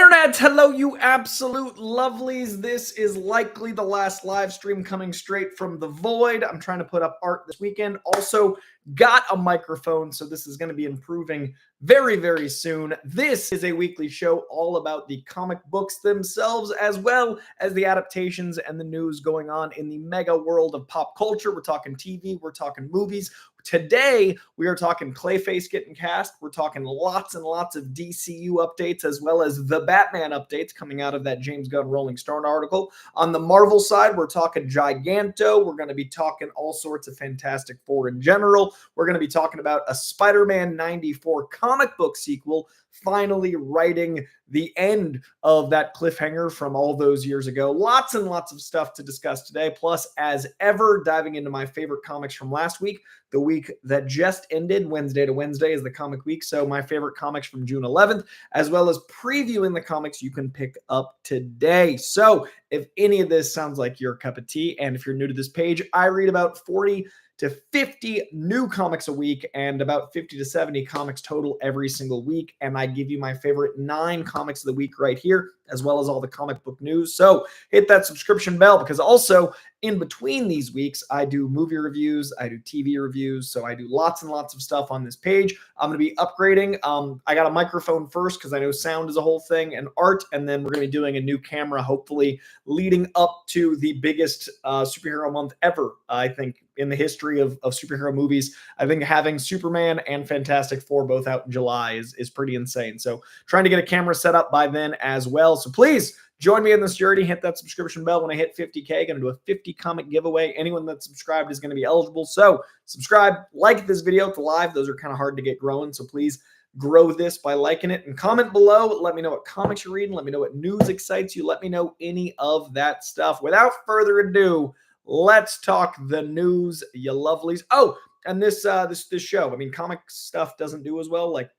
Internet, hello you absolute lovelies. This is likely the last live stream coming straight from the void. I'm trying to put up art this weekend. Also got a microphone, so this is going to be improving very, very soon. This is a weekly show all about the comic books themselves, as well as the adaptations and the news going on in the mega world of pop culture. We're talking TV, we're talking movies. Today, we are talking Clayface getting cast. We're talking lots and lots of DCU updates, as well as the Batman updates coming out of that James Gunn Rolling Stone article. On the Marvel side, we're talking Giganto. We're going to be talking all sorts of Fantastic Four in general. We're going to be talking about a Spider-Man 94 comic book sequel, finally writing the end of that cliffhanger from all those years ago. Lots and lots of stuff to discuss today. Plus, as ever, diving into my favorite comics from last week. The week that just ended, Wednesday to Wednesday, is the comic week. So my favorite comics from June 11th, as well as previewing the comics you can pick up today. So if any of this sounds like your cup of tea, and if you're new to this page, I read about 40 to 50 new comics a week and about 50 to 70 comics total every single week. And I give you my favorite 9 comics of the week right here, as well as all the comic book news. So hit that subscription bell, because also in between these weeks, I do movie reviews, I do TV reviews, so I do lots and lots of stuff on this page. I'm going to be upgrading. I got a microphone first because I know sound is a whole thing, and art, and then we're going to be doing a new camera, hopefully leading up to the biggest superhero month ever, I think, in the history of superhero movies. I think having Superman and Fantastic Four both out in July is pretty insane. So trying to get a camera set up by then as well. So please join me in this journey. Hit that subscription bell. When I hit 50K, going to do a 50 comic giveaway. Anyone that's subscribed is going to be eligible. So subscribe, like this video. It's live. Those are kind of hard to get growing. So please grow this by liking it and comment below. Let me know what comics you're reading. Let me know what news excites you. Let me know any of that stuff. Without further ado, let's talk the news, you lovelies. Oh, and this show, I mean, comic stuff doesn't do as well. Like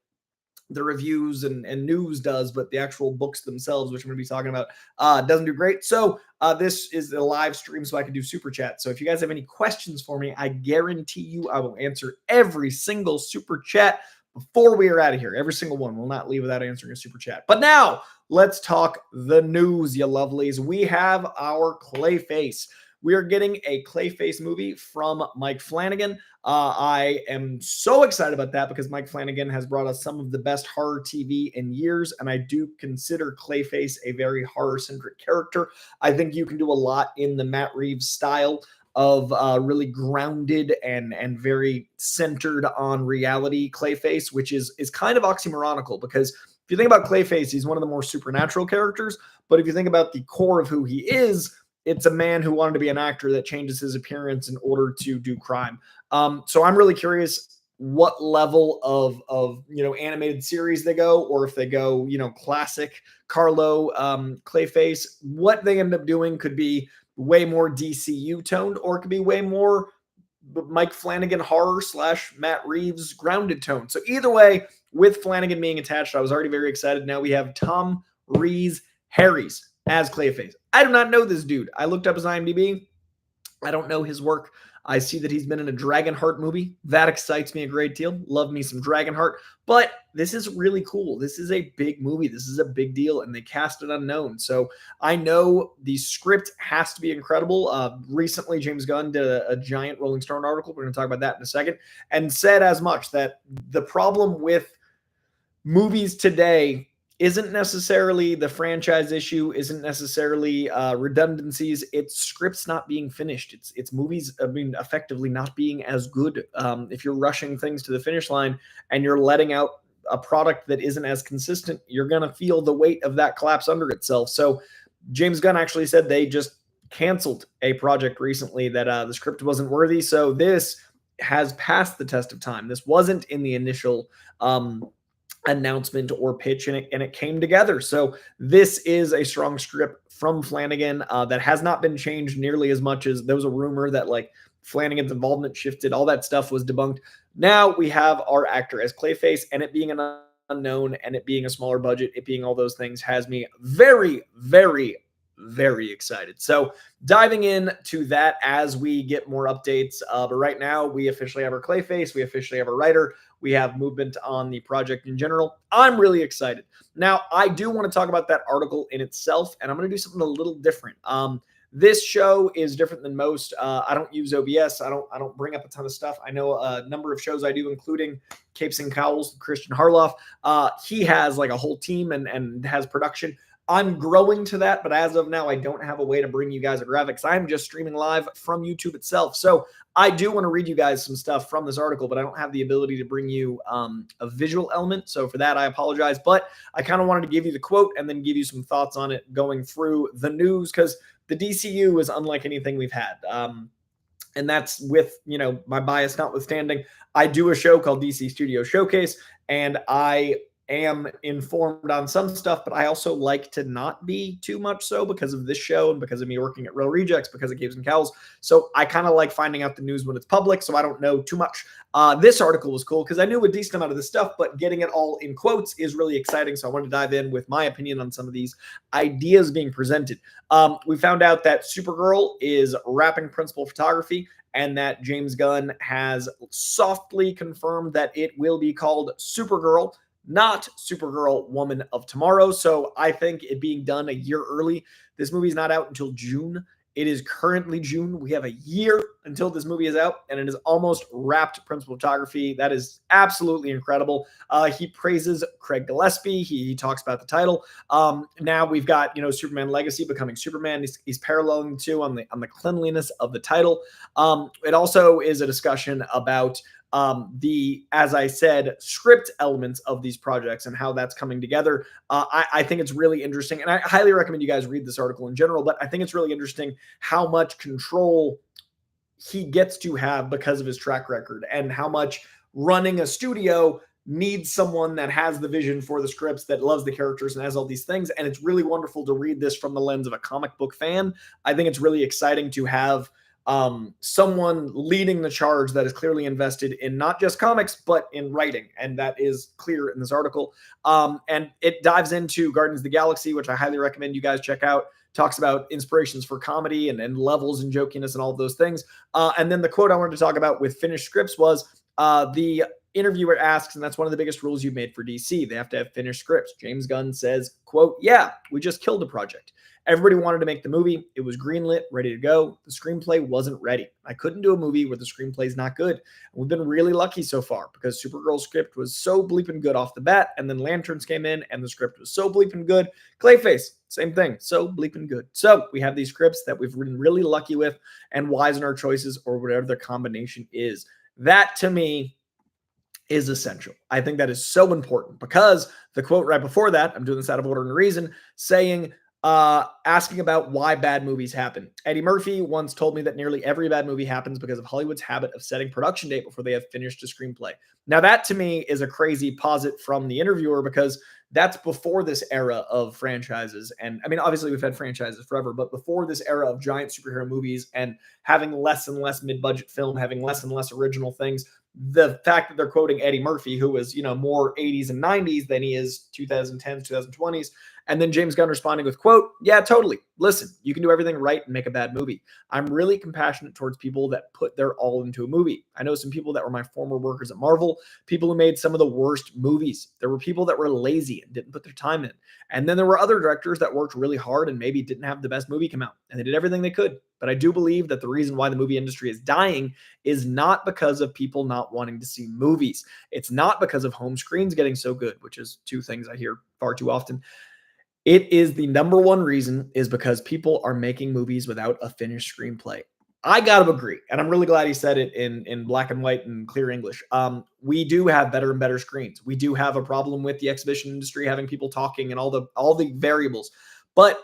the reviews and news does, but the actual books themselves, which I'm going to be talking about, doesn't do great. So this is a live stream, so I can do super chat. So if you guys have any questions for me, I guarantee you I will answer every single super chat before we are out of here. Every single one. Will not leave without answering a super chat. But now let's talk the news, you lovelies. We have our Clayface. We are getting a Clayface movie from Mike Flanagan. I am so excited about that because Mike Flanagan has brought us some of the best horror TV in years, and I do consider Clayface a very horror-centric character. I think you can do a lot in the Matt Reeves style of really grounded and very centered on reality Clayface, which is kind of oxymoronical, because if you think about Clayface, he's one of the more supernatural characters, but if you think about the core of who he is, it's a man who wanted to be an actor that changes his appearance in order to do crime. So I'm really curious what level of animated series they go, or if they go classic Carlo Clayface. What they end up doing could be way more DCU toned, or it could be way more Mike Flanagan horror / Matt Reeves grounded tone. So either way, with Flanagan being attached, I was already very excited. Now we have Rhys Harries as Clayface. I do not know this dude. I looked up his IMDb. I don't know his work. I see that he's been in a Dragonheart movie. That excites me a great deal. Love me some Dragonheart. But this is really cool. This is a big movie. This is a big deal, and they cast it unknown. So I know the script has to be incredible. Recently, James Gunn did a giant Rolling Stone article. We're going to talk about that in a second. And said as much that the problem with movies today isn't necessarily the franchise issue, isn't necessarily redundancies. It's scripts not being finished. It's movies, effectively not being as good. If you're rushing things to the finish line and you're letting out a product that isn't as consistent, you're going to feel the weight of that collapse under itself. So James Gunn actually said they just canceled a project recently that the script wasn't worthy. So this has passed the test of time. This wasn't in the initial announcement or pitch, and it came together. So this is a strong script from Flanagan that has not been changed nearly as much as there was a rumor that like Flanagan's involvement shifted. All that stuff was debunked. Now we have our actor as Clayface, and it being an unknown, and it being a smaller budget, it being all those things, has me very, very, very excited. So diving into that as we get more updates. But right now, we officially have our Clayface. We officially have a writer. We have movement on the project in general. I'm really excited. Now, I do want to talk about that article in itself, and I'm going to do something a little different. This show is different than most. I don't use OBS. I don't bring up a ton of stuff. I know a number of shows I do, including Capes and Cowls, Christian Harloff. He has like a whole team and has production. I'm growing to that, but as of now, I don't have a way to bring you guys a graphics. I'm just streaming live from YouTube itself. So I do want to read you guys some stuff from this article, but I don't have the ability to bring you a visual element. So for that, I apologize. But I kind of wanted to give you the quote and then give you some thoughts on it going through the news, because the DCU is unlike anything we've had. And that's with, my bias notwithstanding. I do a show called DC Studio Showcase, and I am informed on some stuff, but I also like to not be too much so because of this show and because of me working at Real Rejects, because of Capes and Cowls. So I kind of like finding out the news when it's public, so I don't know too much. This article was cool because I knew a decent amount of this stuff, but getting it all in quotes is really exciting. So I wanted to dive in with my opinion on some of these ideas being presented. We found out that Supergirl is wrapping principal photography, and that James Gunn has softly confirmed that it will be called Supergirl, not Supergirl Woman of Tomorrow. So I think it being done a year early. This movie is not out until June. It is currently June. We have a year until this movie is out, and it is almost wrapped principal photography. That is absolutely incredible. He praises Craig Gillespie. He talks about the title. Now we've got, Superman Legacy becoming Superman. He's paralleling to on the cleanliness of the title. It also is a discussion about as I said, script elements of these projects and how that's coming together. I think it's really interesting, and I highly recommend you guys read this article in general, but I think it's really interesting how much control he gets to have because of his track record, and how much running a studio needs someone that has the vision for the scripts, that loves the characters and has all these things. And it's really wonderful to read this from the lens of a comic book fan. I think it's really exciting to have someone leading the charge that is clearly invested in not just comics, but in writing. And that is clear in this article. And it dives into Guardians of the Galaxy, which I highly recommend you guys check out. Talks about inspirations for comedy and levels and jokiness and all of those things. And then the quote I wanted to talk about with finished scripts was the interviewer asks, and that's one of the biggest rules you've made for DC. They have to have finished scripts. James Gunn says, quote, "Yeah, we just killed the project. Everybody wanted to make the movie. It was greenlit, ready to go. The screenplay wasn't ready. I couldn't do a movie where the screenplay is not good. And we've been really lucky so far because Supergirl's script was so bleeping good off the bat, and then Lanterns came in and the script was so bleeping good. Clayface, same thing, so bleeping good. So we have these scripts that we've been really lucky with and wise in our choices, or whatever their combination is. That to me is essential. I think that is so important because the quote right before that, I'm doing this out of order and reason, saying, asking about why bad movies happen. Eddie Murphy once told me that nearly every bad movie happens because of Hollywood's habit of setting production date before they have finished a screenplay. Now that to me is a crazy posit from the interviewer, because that's before this era of franchises. And I mean, obviously we've had franchises forever, but before this era of giant superhero movies and having less and less mid-budget film, having less and less original things, the fact that they're quoting Eddie Murphy, who was, more 80s and 90s than he is 2010s, 2020s. And then James Gunn responding with, quote, "Yeah, totally. Listen, you can do everything right and make a bad movie. I'm really compassionate towards people that put their all into a movie. I know some people that were my former workers at Marvel, people who made some of the worst movies. There were people that were lazy and didn't put their time in. And then there were other directors that worked really hard and maybe didn't have the best movie come out. And they did everything they could. But I do believe that the reason why the movie industry is dying is not because of people not wanting to see movies. It's not because of home screens getting so good," which is two things I hear far too often. "It is the number one reason is because people are making movies without a finished screenplay." I got to agree. And I'm really glad he said it in black and white and clear English. We do have better and better screens. We do have a problem with the exhibition industry having people talking and all the variables. But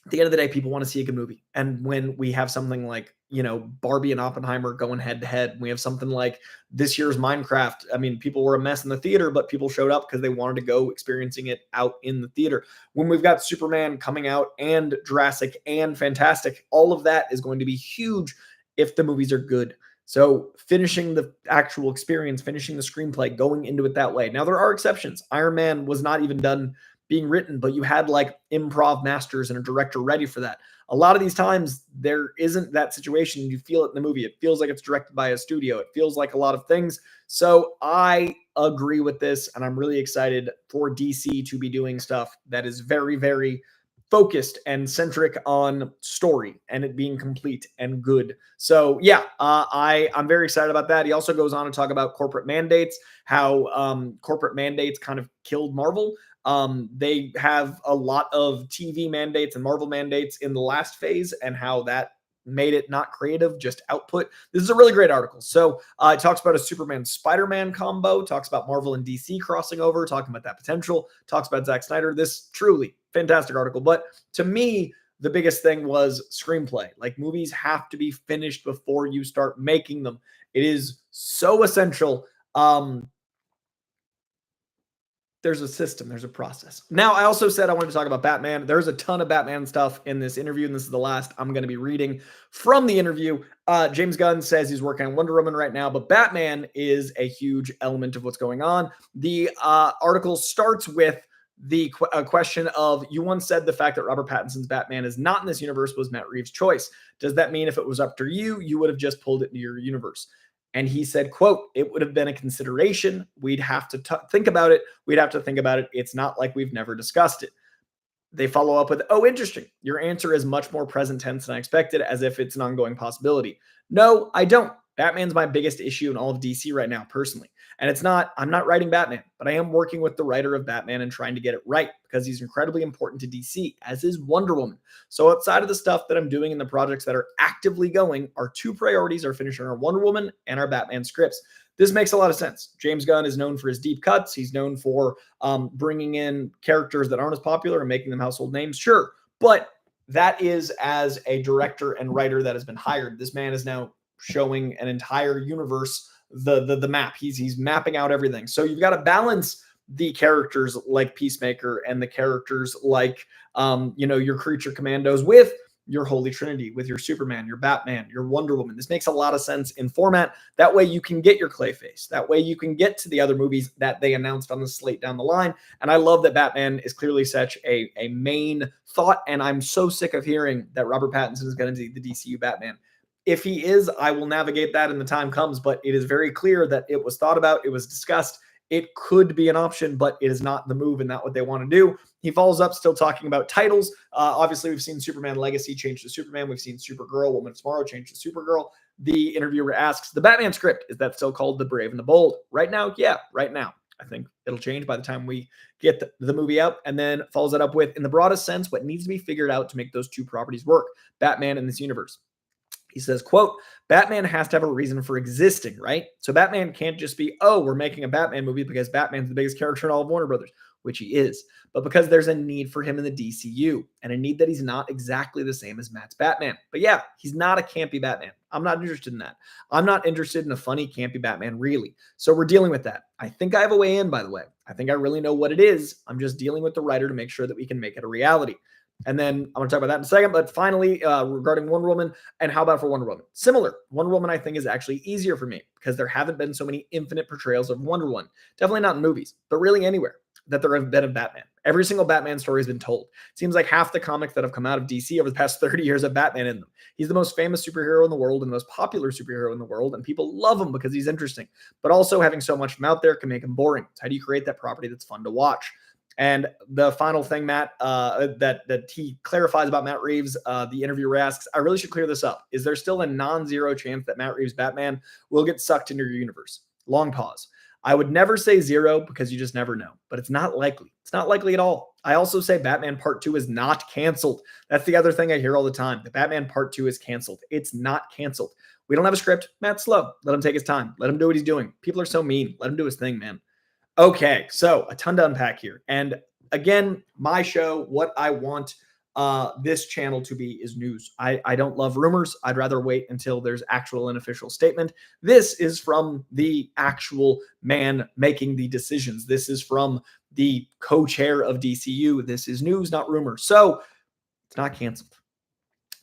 at the end of the day, people want to see a good movie. And when we have something like, Barbie and Oppenheimer going head to head, we have something like this year's Minecraft. I mean, people were a mess in the theater, but people showed up because they wanted to go experiencing it out in the theater. When we've got Superman coming out and Jurassic and Fantastic, all of that is going to be huge if the movies are good. So finishing the actual experience, finishing the screenplay, going into it that way. Now, there are exceptions. Iron Man was not even done being written, but you had like improv masters and a director ready for that. A lot of these times there isn't that situation. You feel it in the movie. It feels like it's directed by a studio. It feels like a lot of things. So I agree with this, and I'm really excited for DC to be doing stuff that is very, very focused and centric on story and it being complete and good. So yeah, I'm very excited about that. He also goes on to talk about corporate mandates, how corporate mandates kind of killed Marvel. They have a lot of TV mandates and Marvel mandates in the last phase, and how that made it not creative, just output. This is a really great article. So it talks about a Superman Spider-Man combo, talks about Marvel and DC crossing over, talking about that potential, talks about Zack Snyder. This truly fantastic article. But to me, the biggest thing was screenplay. Like, movies have to be finished before you start making them. It is so essential. There's a system, there's a process. Now, I also said I wanted to talk about Batman. There's a ton of Batman stuff in this interview, and this is the last I'm going to be reading from the interview. James Gunn says he's working on Wonder Woman right now, but Batman is a huge element of what's going on. The article starts with the question of, you once said the fact that Robert Pattinson's Batman is not in this universe was Matt Reeves' choice. Does that mean if it was up to you, you would have just pulled it into your universe? And he said, quote, "It would have been a consideration. We'd have to think about it. We'd have to think about it. It's not like we've never discussed it." They follow up with, "Oh, interesting. Your answer is much more present tense than I expected, as if it's an ongoing possibility." No, I don't. Batman's my biggest issue in all of DC right now, personally. And I'm not writing Batman, but I am working with the writer of Batman and trying to get it right, because he's incredibly important to DC, as is Wonder Woman. So outside of the stuff that I'm doing in the projects that are actively going, our two priorities are finishing our Wonder Woman and our Batman scripts. This makes a lot of sense. James Gunn is known for his deep cuts. He's known for bringing in characters that aren't as popular and making them household names. Sure. But that is as a director and writer that has been hired. This man is now showing an entire universe the map. He's mapping out everything. So you've got to balance the characters like Peacemaker and the characters like your creature commandos with your Holy Trinity, with your Superman, your Batman, your Wonder Woman. This makes a lot of sense in format. That way you can get your Clayface. That way you can get to the other movies that they announced on the slate down the line. And I love that Batman is clearly such a main thought. And I'm so sick of hearing that Robert Pattinson is going to be the DCU Batman. If he is, I will navigate that when the time comes, but it is very clear that it was thought about, it was discussed. It could be an option, but it is not the move and not what they want to do. He follows up still talking about titles. Obviously, we've seen Superman Legacy change to Superman. We've seen Supergirl, Woman of Tomorrow change to Supergirl. The interviewer asks, the Batman script, is that still called The Brave and the Bold? Right now, yeah, right now. I think it'll change by the time we get the movie out, and then follows it up with, in the broadest sense, what needs to be figured out to make those two properties work, Batman in this universe. He says, quote, Batman has to have a reason for existing, right? So Batman can't just be, oh, we're making a Batman movie because Batman's the biggest character in all of Warner Brothers, which he is, but because there's a need for him in the DCU, and a need that he's not exactly the same as Matt's Batman. But yeah, he's not a campy Batman. I'm not interested in that. I'm not interested in a funny, campy Batman, really. So we're dealing with that. I think I have a way in, by the way. I think I really know what it is. I'm just dealing with the writer to make sure that we can make it a reality. And then I'm going to talk about that in a second. But finally, regarding Wonder Woman, and how about for Wonder Woman? Similar. Wonder Woman, I think, is actually easier for me because there haven't been so many infinite portrayals of Wonder Woman. Definitely not in movies, but really anywhere that there have been of Batman. Every single Batman story has been told. It seems like half the comics that have come out of DC over the past 30 years have Batman in them. He's the most famous superhero in the world and the most popular superhero in the world, and people love him because he's interesting. But also having so much from out there can make him boring. So how do you create that property that's fun to watch? And the final thing, Matt, that he clarifies about Matt Reeves, the interviewer asks, I really should clear this up. Is there still a non-zero chance that Matt Reeves' Batman will get sucked into your universe? Long pause. I would never say zero because you just never know, but it's not likely. It's not likely at all. I also say Batman Part 2 is not canceled. That's the other thing I hear all the time. The Batman Part 2 is canceled. It's not canceled. We don't have a script. Matt's slow. Let him take his time. Let him do what he's doing. People are so mean. Let him do his thing, man. Okay, so a ton to unpack here. And again, my show, what I want this channel to be is news. I don't love rumors. I'd rather wait until there's actual and official statement. This is from the actual man making the decisions. This is from the co-chair of DCU. This is news, not rumor. So it's not canceled.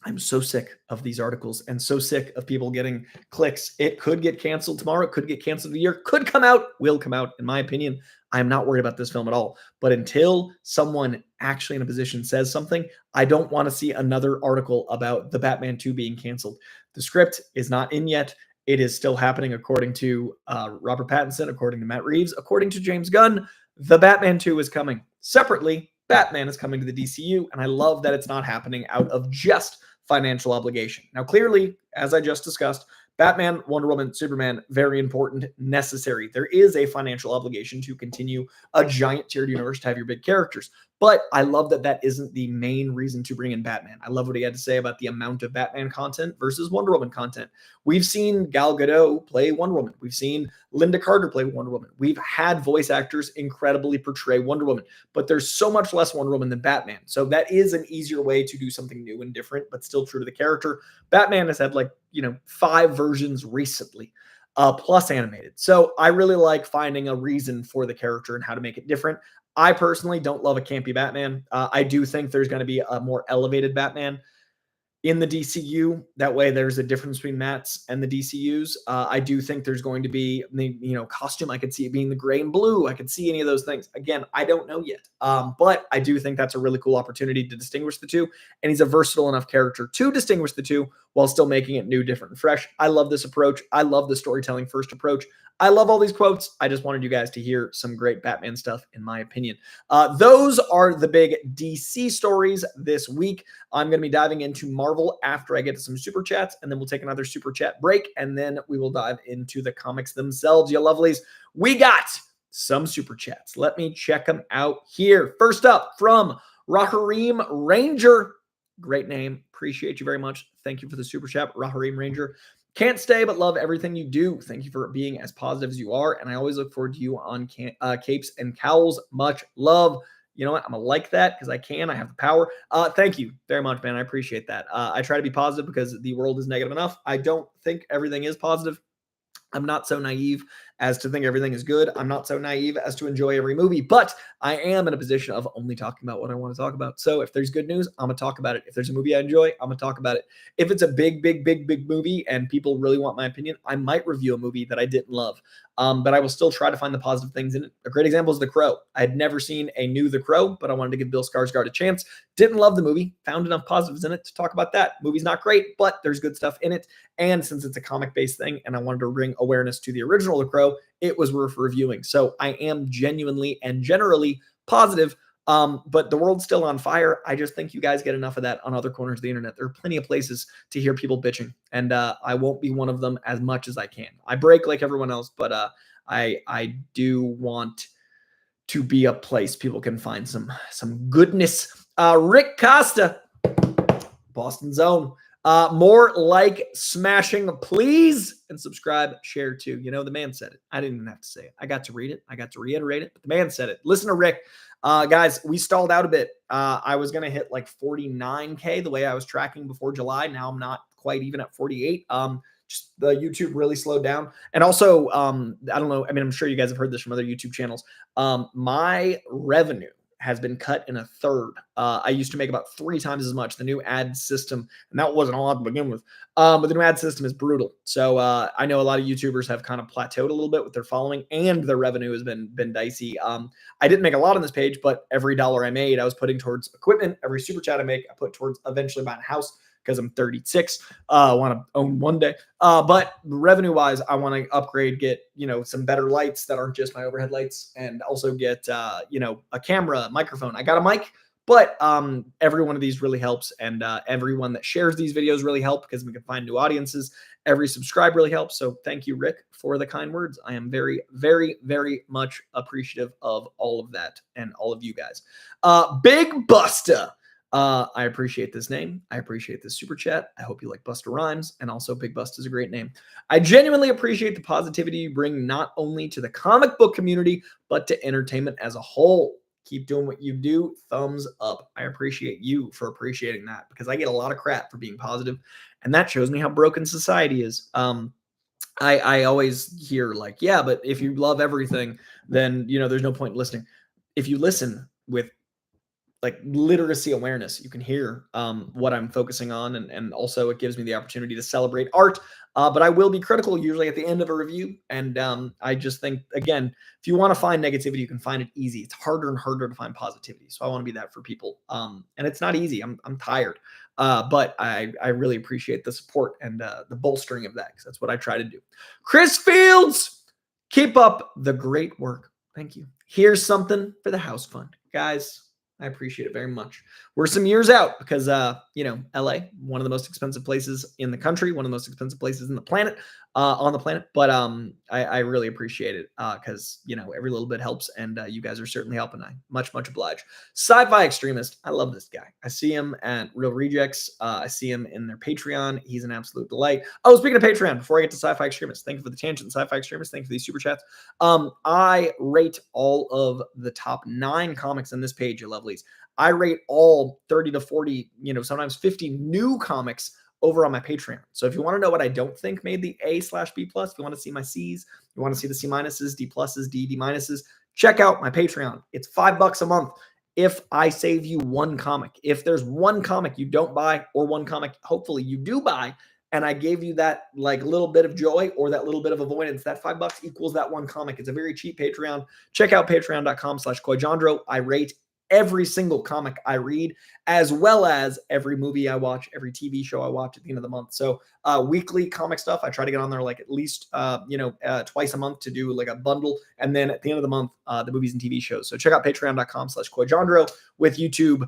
I'm so sick of these articles and so sick of people getting clicks. It could get canceled tomorrow. It could get canceled a year. Could come out. Will come out. In my opinion, I'm not worried about this film at all. But until someone actually in a position says something, I don't want to see another article about the Batman 2 being canceled. The script is not in yet. It is still happening according to Robert Pattinson, according to Matt Reeves, according to James Gunn. The Batman 2 is coming. Separately, Batman is coming to the DCU, and I love that it's not happening out of just financial obligation. Now, clearly, as I just discussed, Batman, Wonder Woman, Superman, very important, necessary. There is a financial obligation to continue a giant tiered universe to have your big characters. But I love that that isn't the main reason to bring in Batman. I love what he had to say about the amount of Batman content versus Wonder Woman content. We've seen Gal Gadot play Wonder Woman. We've seen Linda Carter play Wonder Woman. We've had voice actors incredibly portray Wonder Woman, but there's so much less Wonder Woman than Batman. So that is an easier way to do something new and different, but still true to the character. Batman has had 5 versions recently, plus animated. So I really like finding a reason for the character and how to make it different. I personally don't love a campy Batman. I do think there's going to be a more elevated Batman in the DCU. That way there's a difference between Matt's and the DCU's. I do think there's going to be the costume. I could see it being the gray and blue. I could see any of those things. Again, I don't know yet. But I do think that's a really cool opportunity to distinguish the two. And he's a versatile enough character to distinguish the two while still making it new, different, and fresh. I love this approach. I love the storytelling first approach. I love all these quotes. I just wanted you guys to hear some great Batman stuff, in my opinion. Those are the big DC stories this week. I'm going to be diving into Marvel after I get to some super chats, and then we'll take another super chat break, and then we will dive into the comics themselves, you lovelies. We got some super chats. Let me check them out here. First up from Rahareem Ranger. Great name. Appreciate you very much. Thank you for the super chat, Rahareem Ranger. Can't stay, but love everything you do. Thank you for being as positive as you are, and I always look forward to you on Capes and Cowls. Much love. You know what? I'm going to like that because I can. I have the power. Thank you very much, man. I appreciate that. I try to be positive because the world is negative enough. I don't think everything is positive. I'm not so naive as to think everything is good. I'm not so naive as to enjoy every movie, but I am in a position of only talking about what I want to talk about. So if there's good news, I'm going to talk about it. If there's a movie I enjoy, I'm going to talk about it. If it's a big movie and people really want my opinion, I might review a movie that I didn't love. But I will still try to find the positive things in it. A great example is The Crow. I had never seen a new The Crow, but I wanted to give Bill Skarsgård a chance. Didn't love the movie. Found enough positives in it to talk about that. Movie's not great, but there's good stuff in it. And since it's a comic-based thing and I wanted to bring awareness to the original The Crow, it was worth reviewing. So I am genuinely and generally positive. But the world's still on fire. I just think you guys get enough of that on other corners of the internet. There are plenty of places to hear people bitching, and I won't be one of them as much as I can. I break like everyone else, but I do want to be a place people can find some goodness. Rick Costa, Boston's own. More like smashing, please, and subscribe, share too. You know, the man said it. I didn't even have to say it. I got to read it. I got to reiterate it, but the man said it. Listen to Rick. Guys, we stalled out a bit. I was going to hit like 49K the way I was tracking before July. Now I'm not quite even at 48. Just the YouTube really slowed down. And also, I don't know. I mean, I'm sure you guys have heard this from other YouTube channels. My revenue has been cut in a third. I used to make about 3 times as much. The new ad system, and that wasn't a lot to begin with, but the new ad system is brutal. So I know a lot of YouTubers have kind of plateaued a little bit with their following, and their revenue has been dicey. I didn't make a lot on this page, but every dollar I made, I was putting towards equipment. Every super chat I make, I put towards eventually buying a house because I'm 36. I want to own one day. But revenue-wise, I want to upgrade, get, some better lights that aren't just my overhead lights, and also get, a camera, microphone. I got a mic, but every one of these really helps, and everyone that shares these videos really help because we can find new audiences. Every subscribe really helps. So thank you, Rick, for the kind words. I am very, very, very much appreciative of all of that and all of you guys. Big Busta. I appreciate this name. I appreciate this super chat. I hope you like Busta Rhymes, and also Big Busta is a great name. I genuinely appreciate the positivity you bring not only to the comic book community, but to entertainment as a whole. Keep doing what you do. Thumbs up. I appreciate you for appreciating that because I get a lot of crap for being positive, and that shows me how broken society is. I always hear like, yeah, but if you love everything, then, there's no point in listening. If you listen with like literacy awareness. You can hear what I'm focusing on, and also it gives me the opportunity to celebrate art. But I will be critical usually at the end of a review. And I just think, again, if you want to find negativity, you can find it easy. It's harder and harder to find positivity. So I want to be that for people. And it's not easy. I'm tired. But I really appreciate the support and the bolstering of that, because that's what I try to do. Chris Fields, keep up the great work. Thank you. Here's something for the house fund. Guys, I appreciate it very much. We're some years out because, LA, one of the most expensive places in the country, one of the most expensive places in the planet, on the planet. But I really appreciate it because, every little bit helps, and you guys are certainly helping. I much obliged. Sci-fi extremist. I love this guy. I see him at Real Rejects. I see him in their Patreon. He's an absolute delight. Oh, speaking of Patreon, before I get to sci-fi extremist, thank you for the tangent, sci-fi extremist. Thank you for these super chats. I rate all of the top 9 comics on this page, you lovelies. I rate all 30 to 40, sometimes 50 new comics over on my Patreon. So if you want to know what I don't think made the A/B+, if you want to see my C's, you want to see the C-, D+, D minuses, check out my Patreon. It's $5 a month. If I save you one comic, if there's one comic you don't buy, or one comic hopefully you do buy, and I gave you that like little bit of joy or that little bit of avoidance, that $5 equals that one comic. It's a very cheap Patreon. Check out patreon.com/Koijandro. I rate every single comic I read, as well as every movie I watch, every TV show I watch at the end of the month. So weekly comic stuff, I try to get on there like at least, twice a month to do like a bundle. And then at the end of the month, the movies and TV shows. So check out patreon.com/Koijandro. With YouTube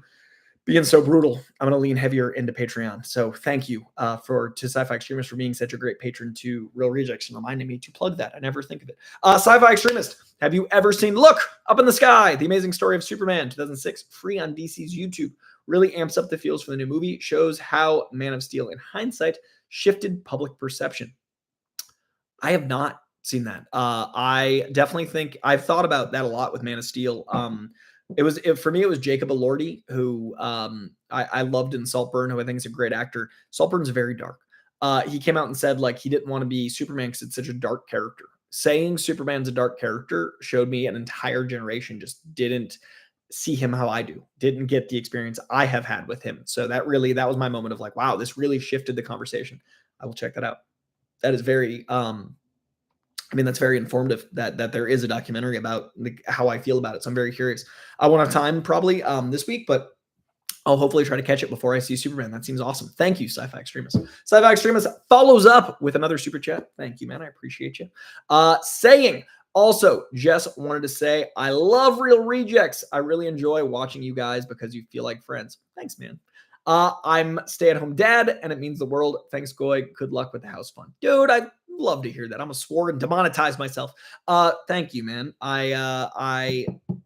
being so brutal, I'm going to lean heavier into Patreon. So thank you to Sci-Fi Extremist for being such a great patron to Real Rejects and reminding me to plug that. I never think of it. Sci-Fi Extremist, have you ever seen Look Up in the Sky, The Amazing Story of Superman, 2006, free on DC's YouTube? Really amps up the feels for the new movie, shows how Man of Steel, in hindsight, shifted public perception. I have not seen that. I definitely think I've thought about that a lot with Man of Steel. For me, it was Jacob Elordi, who I loved in Saltburn, who I think is a great actor. Saltburn's very dark. He came out and said like he didn't want to be Superman because it's such a dark character. Saying Superman's a dark character showed me an entire generation just didn't see him how I do, didn't get the experience I have had with him. So that was my moment of like, wow, this really shifted the conversation. I will check that out. That is very that's very informative that there is a documentary about how I feel about it. So I'm very curious. I won't have time probably this week, but I'll hopefully try to catch it before I see Superman. That seems awesome. Thank you, Sci-Fi Extremist. Sci-Fi Extremist follows up with another super chat. Thank you, man. I appreciate you. Also, just wanted to say, I love Real Rejects. I really enjoy watching you guys because you feel like friends. Thanks, man. I'm stay-at-home dad, and it means the world. Thanks, Goy. Good luck with the house fund. Dude, I love to hear that. I'm a swore and demonetize myself. Thank you, man.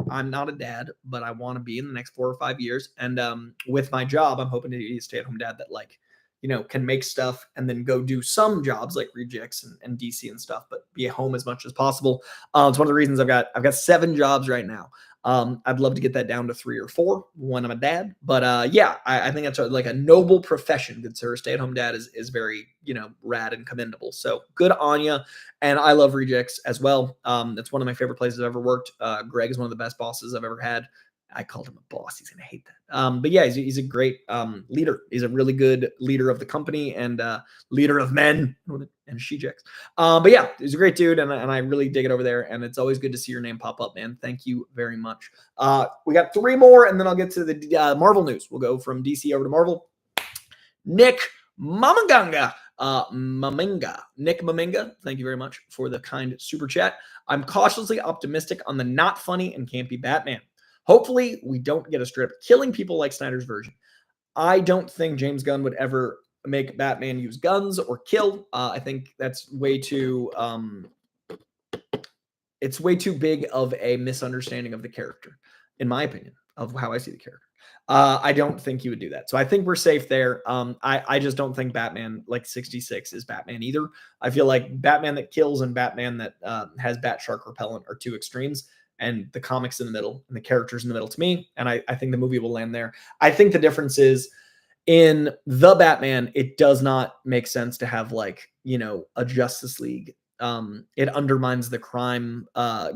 I'm not a dad, but I want to be in the next 4 or 5 years. And with my job, I'm hoping to be a stay-at-home dad that can make stuff and then go do some jobs like Rejects and DC and stuff, but be at home as much as possible. It's one of the reasons I've got 7 jobs right now. I'd love to get that down to 3 or 4 when I'm a dad. But I think that's like a noble profession. Good sir, stay-at-home dad is very, rad and commendable. So good on you. And I love Rejects as well. That's one of my favorite places I've ever worked. Greg is one of the best bosses I've ever had. I called him a boss. He's going to hate that. But yeah, he's a great leader. He's a really good leader of the company and leader of men and she-jecks. But yeah, he's a great dude, and I really dig it over there. And it's always good to see your name pop up, man. Thank you very much. We got 3 more, and then I'll get to the Marvel news. We'll go from DC over to Marvel. Nick Maminga, thank you very much for the kind super chat. I'm cautiously optimistic on the not funny and campy Batman. Hopefully, we don't get a strip killing people like Snyder's version. I don't think James Gunn would ever make Batman use guns or kill. I think that's way too. It's way too big of a misunderstanding of the character, in my opinion, of how I see the character. I don't think he would do that. So I think we're safe there. I just don't think Batman like 66 is Batman either. I feel like Batman that kills and Batman that has Bat Shark repellent are 2 extremes. And the comics in the middle and the characters in the middle to me. And I think the movie will land there. I think the difference is in the Batman, it does not make sense to have a Justice League It undermines the crime,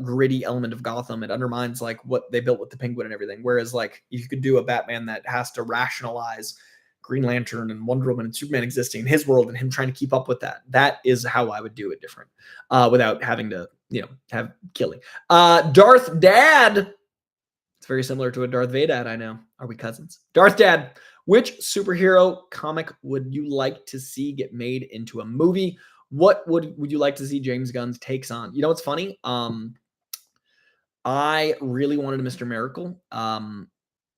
gritty element of Gotham. It undermines like what they built with the Penguin and everything. Whereas like you could do a Batman that has to rationalize Green Lantern and Wonder Woman and Superman existing in his world and him trying to keep up with that. That is how I would do it different, without having to, have killing. Darth Dad. It's very similar to a Darth Vader I know. Are we cousins? Darth Dad. Which superhero comic would you like to see get made into a movie? What would you like to see James Gunn's takes on? You know what's funny? I really wanted a Mr. Miracle.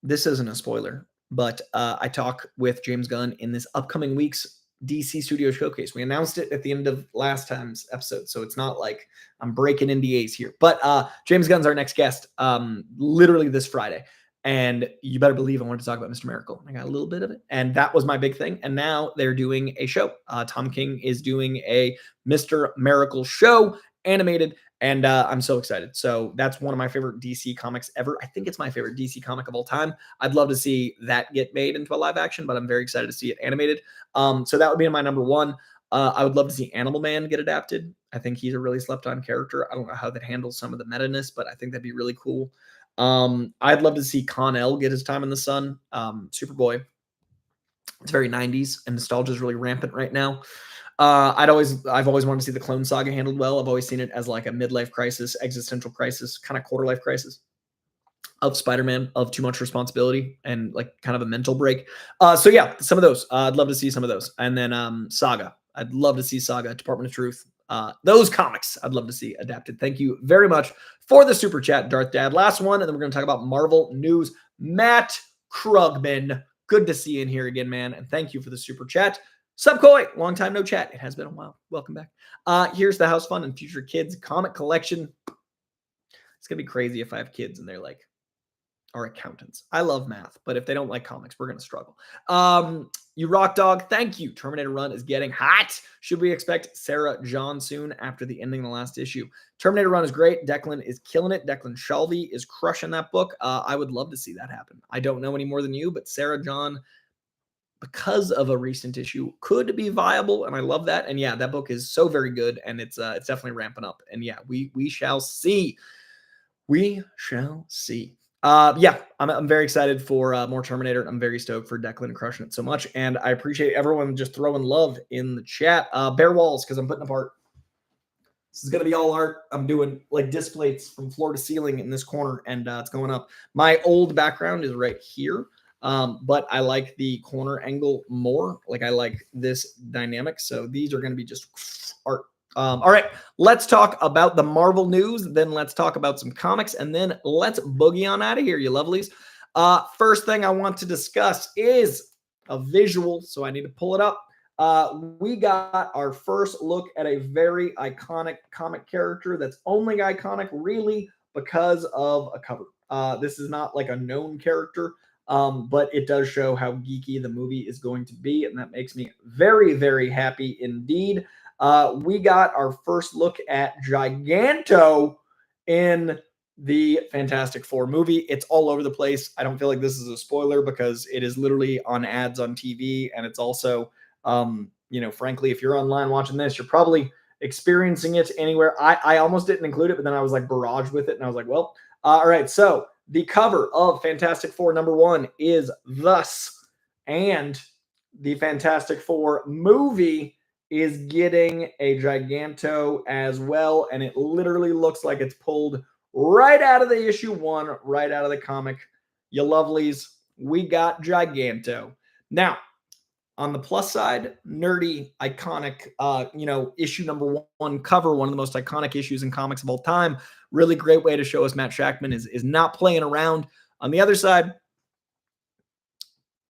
This isn't a spoiler, but I talk with James Gunn in this upcoming week's DC Studio Showcase. We announced it at the end of last time's episode, so it's not like I'm breaking NDAs here. But James Gunn's our next guest, literally this Friday. And you better believe I wanted to talk about Mr. Miracle. I got a little bit of it. And that was my big thing. And now they're doing a show. Tom King is doing a Mr. Miracle show, animated. And I'm so excited. So that's one of my favorite DC comics ever. I think it's my favorite DC comic of all time. I'd love to see that get made into a live action, but I'm very excited to see it animated. So that would be my number one. I would love to see Animal Man get adapted. I think he's a really slept on character. I don't know how that handles some of the meta-ness, but I think that'd be really cool. I'd love to see Con-El get his time in the sun. Superboy. It's very 90s and nostalgia is really rampant right now. I've always wanted to see the Clone Saga handled well. I've always seen it as like a midlife crisis, existential crisis, kind of quarter life crisis of Spider-Man, of too much responsibility and like kind of a mental break. So yeah, some of those. I'd love to see some of those. And then Saga. I'd love to see Saga, Department of Truth. Those comics I'd love to see adapted. Thank you very much for the super chat, Darth Dad. Last one, and then we're going to talk about Marvel news. Matt Krugman, good to see you in here again, man. And thank you for the super chat. Subcoy, long time no chat. It has been a while. Welcome back. Here's the House Fun and Future Kids comic collection. It's going to be crazy if I have kids and they're like, are accountants. I love math, but if they don't like comics, we're going to struggle. You rock, dog. Thank you. Terminator Run is getting hot. Should we expect Sarah John soon after the ending of the last issue? Terminator Run is great. Declan is killing it. Declan Shalvey is crushing that book. I would love to see that happen. I don't know any more than you, but Sarah John, because of a recent issue, could be viable, and I love that. And yeah, that book is so very good, and it's definitely ramping up. And yeah, we shall see. We shall see. Yeah, I'm very excited for more Terminator. I'm very stoked for Declan crushing it so much. And I appreciate everyone just throwing love in the chat. Bare walls, because I'm putting apart. This is going to be all art. I'm doing like displays from floor to ceiling in this corner, and it's going up. My old background is right here, but I like the corner angle more. Like I like this dynamic. So these are going to be just art. All right, let's talk about the Marvel news. Then let's talk about some comics, and then let's boogie on out of here, you lovelies. First thing I want to discuss is a visual, so I need to pull it up. We got our first look at a very iconic comic character that's only iconic really because of a cover. This is not like a known character, but it does show how geeky the movie is going to be, and that makes me very, very happy indeed. We got our first look at Giganto in the Fantastic Four movie. It's all over the place. I don't feel like this is a spoiler because it is literally on ads on TV, and it's also, frankly, if you're online watching this, you're probably experiencing it anywhere. I almost didn't include it, but then I was like barraged with it, and I was like, well, all right. So the cover of Fantastic Four #1 is thus, and the Fantastic Four movie is getting a Giganto as well, and it literally looks like it's pulled right out of the issue 1, right out of the comic. You lovelies, we got Giganto. Now, on the plus side, nerdy, iconic, issue #1 cover, one of the most iconic issues in comics of all time. Really great way to show us Matt Shakman is not playing around. On the other side,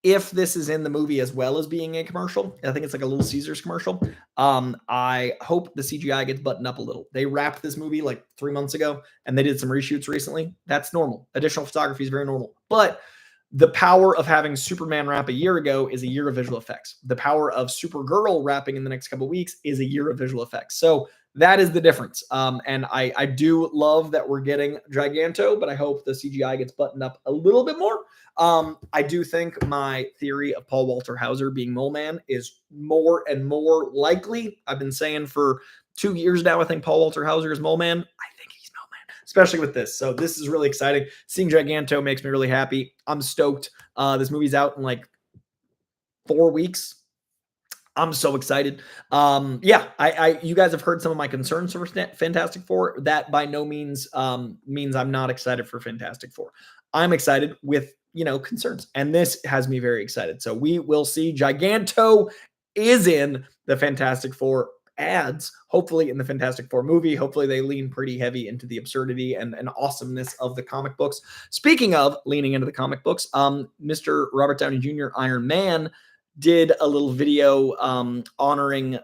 if this is in the movie as well as being a commercial, I think it's like a Little Caesars commercial. I hope the CGI gets buttoned up a little. They wrapped this movie like 3 months ago, and they did some reshoots recently. That's normal. Additional photography is very normal. But the power of having Superman wrap a year ago is a year of visual effects. The power of Supergirl wrapping in the next couple of weeks is a year of visual effects. So that is the difference. And I do love that we're getting Giganto, but I hope the CGI gets buttoned up a little bit more. I do think my theory of Paul Walter Hauser being Mole Man is more and more likely. I've been saying for 2 years now. I think Paul Walter Hauser is Mole Man. I think he's Mole Man, especially with this. So this is really exciting. Seeing Giganto makes me really happy. I'm stoked. This movie's out in like 4 weeks. I'm so excited. Yeah, you guys have heard some of my concerns for Fantastic Four. That by no means means I'm not excited for Fantastic Four. I'm excited with, concerns, and this has me very excited. So we will see. Giganto is in the Fantastic Four ads, hopefully in the Fantastic Four movie. Hopefully they lean pretty heavy into the absurdity and awesomeness of the comic books. Speaking of leaning into the comic books, Mr. Robert Downey Jr., Iron Man, did a little video honoring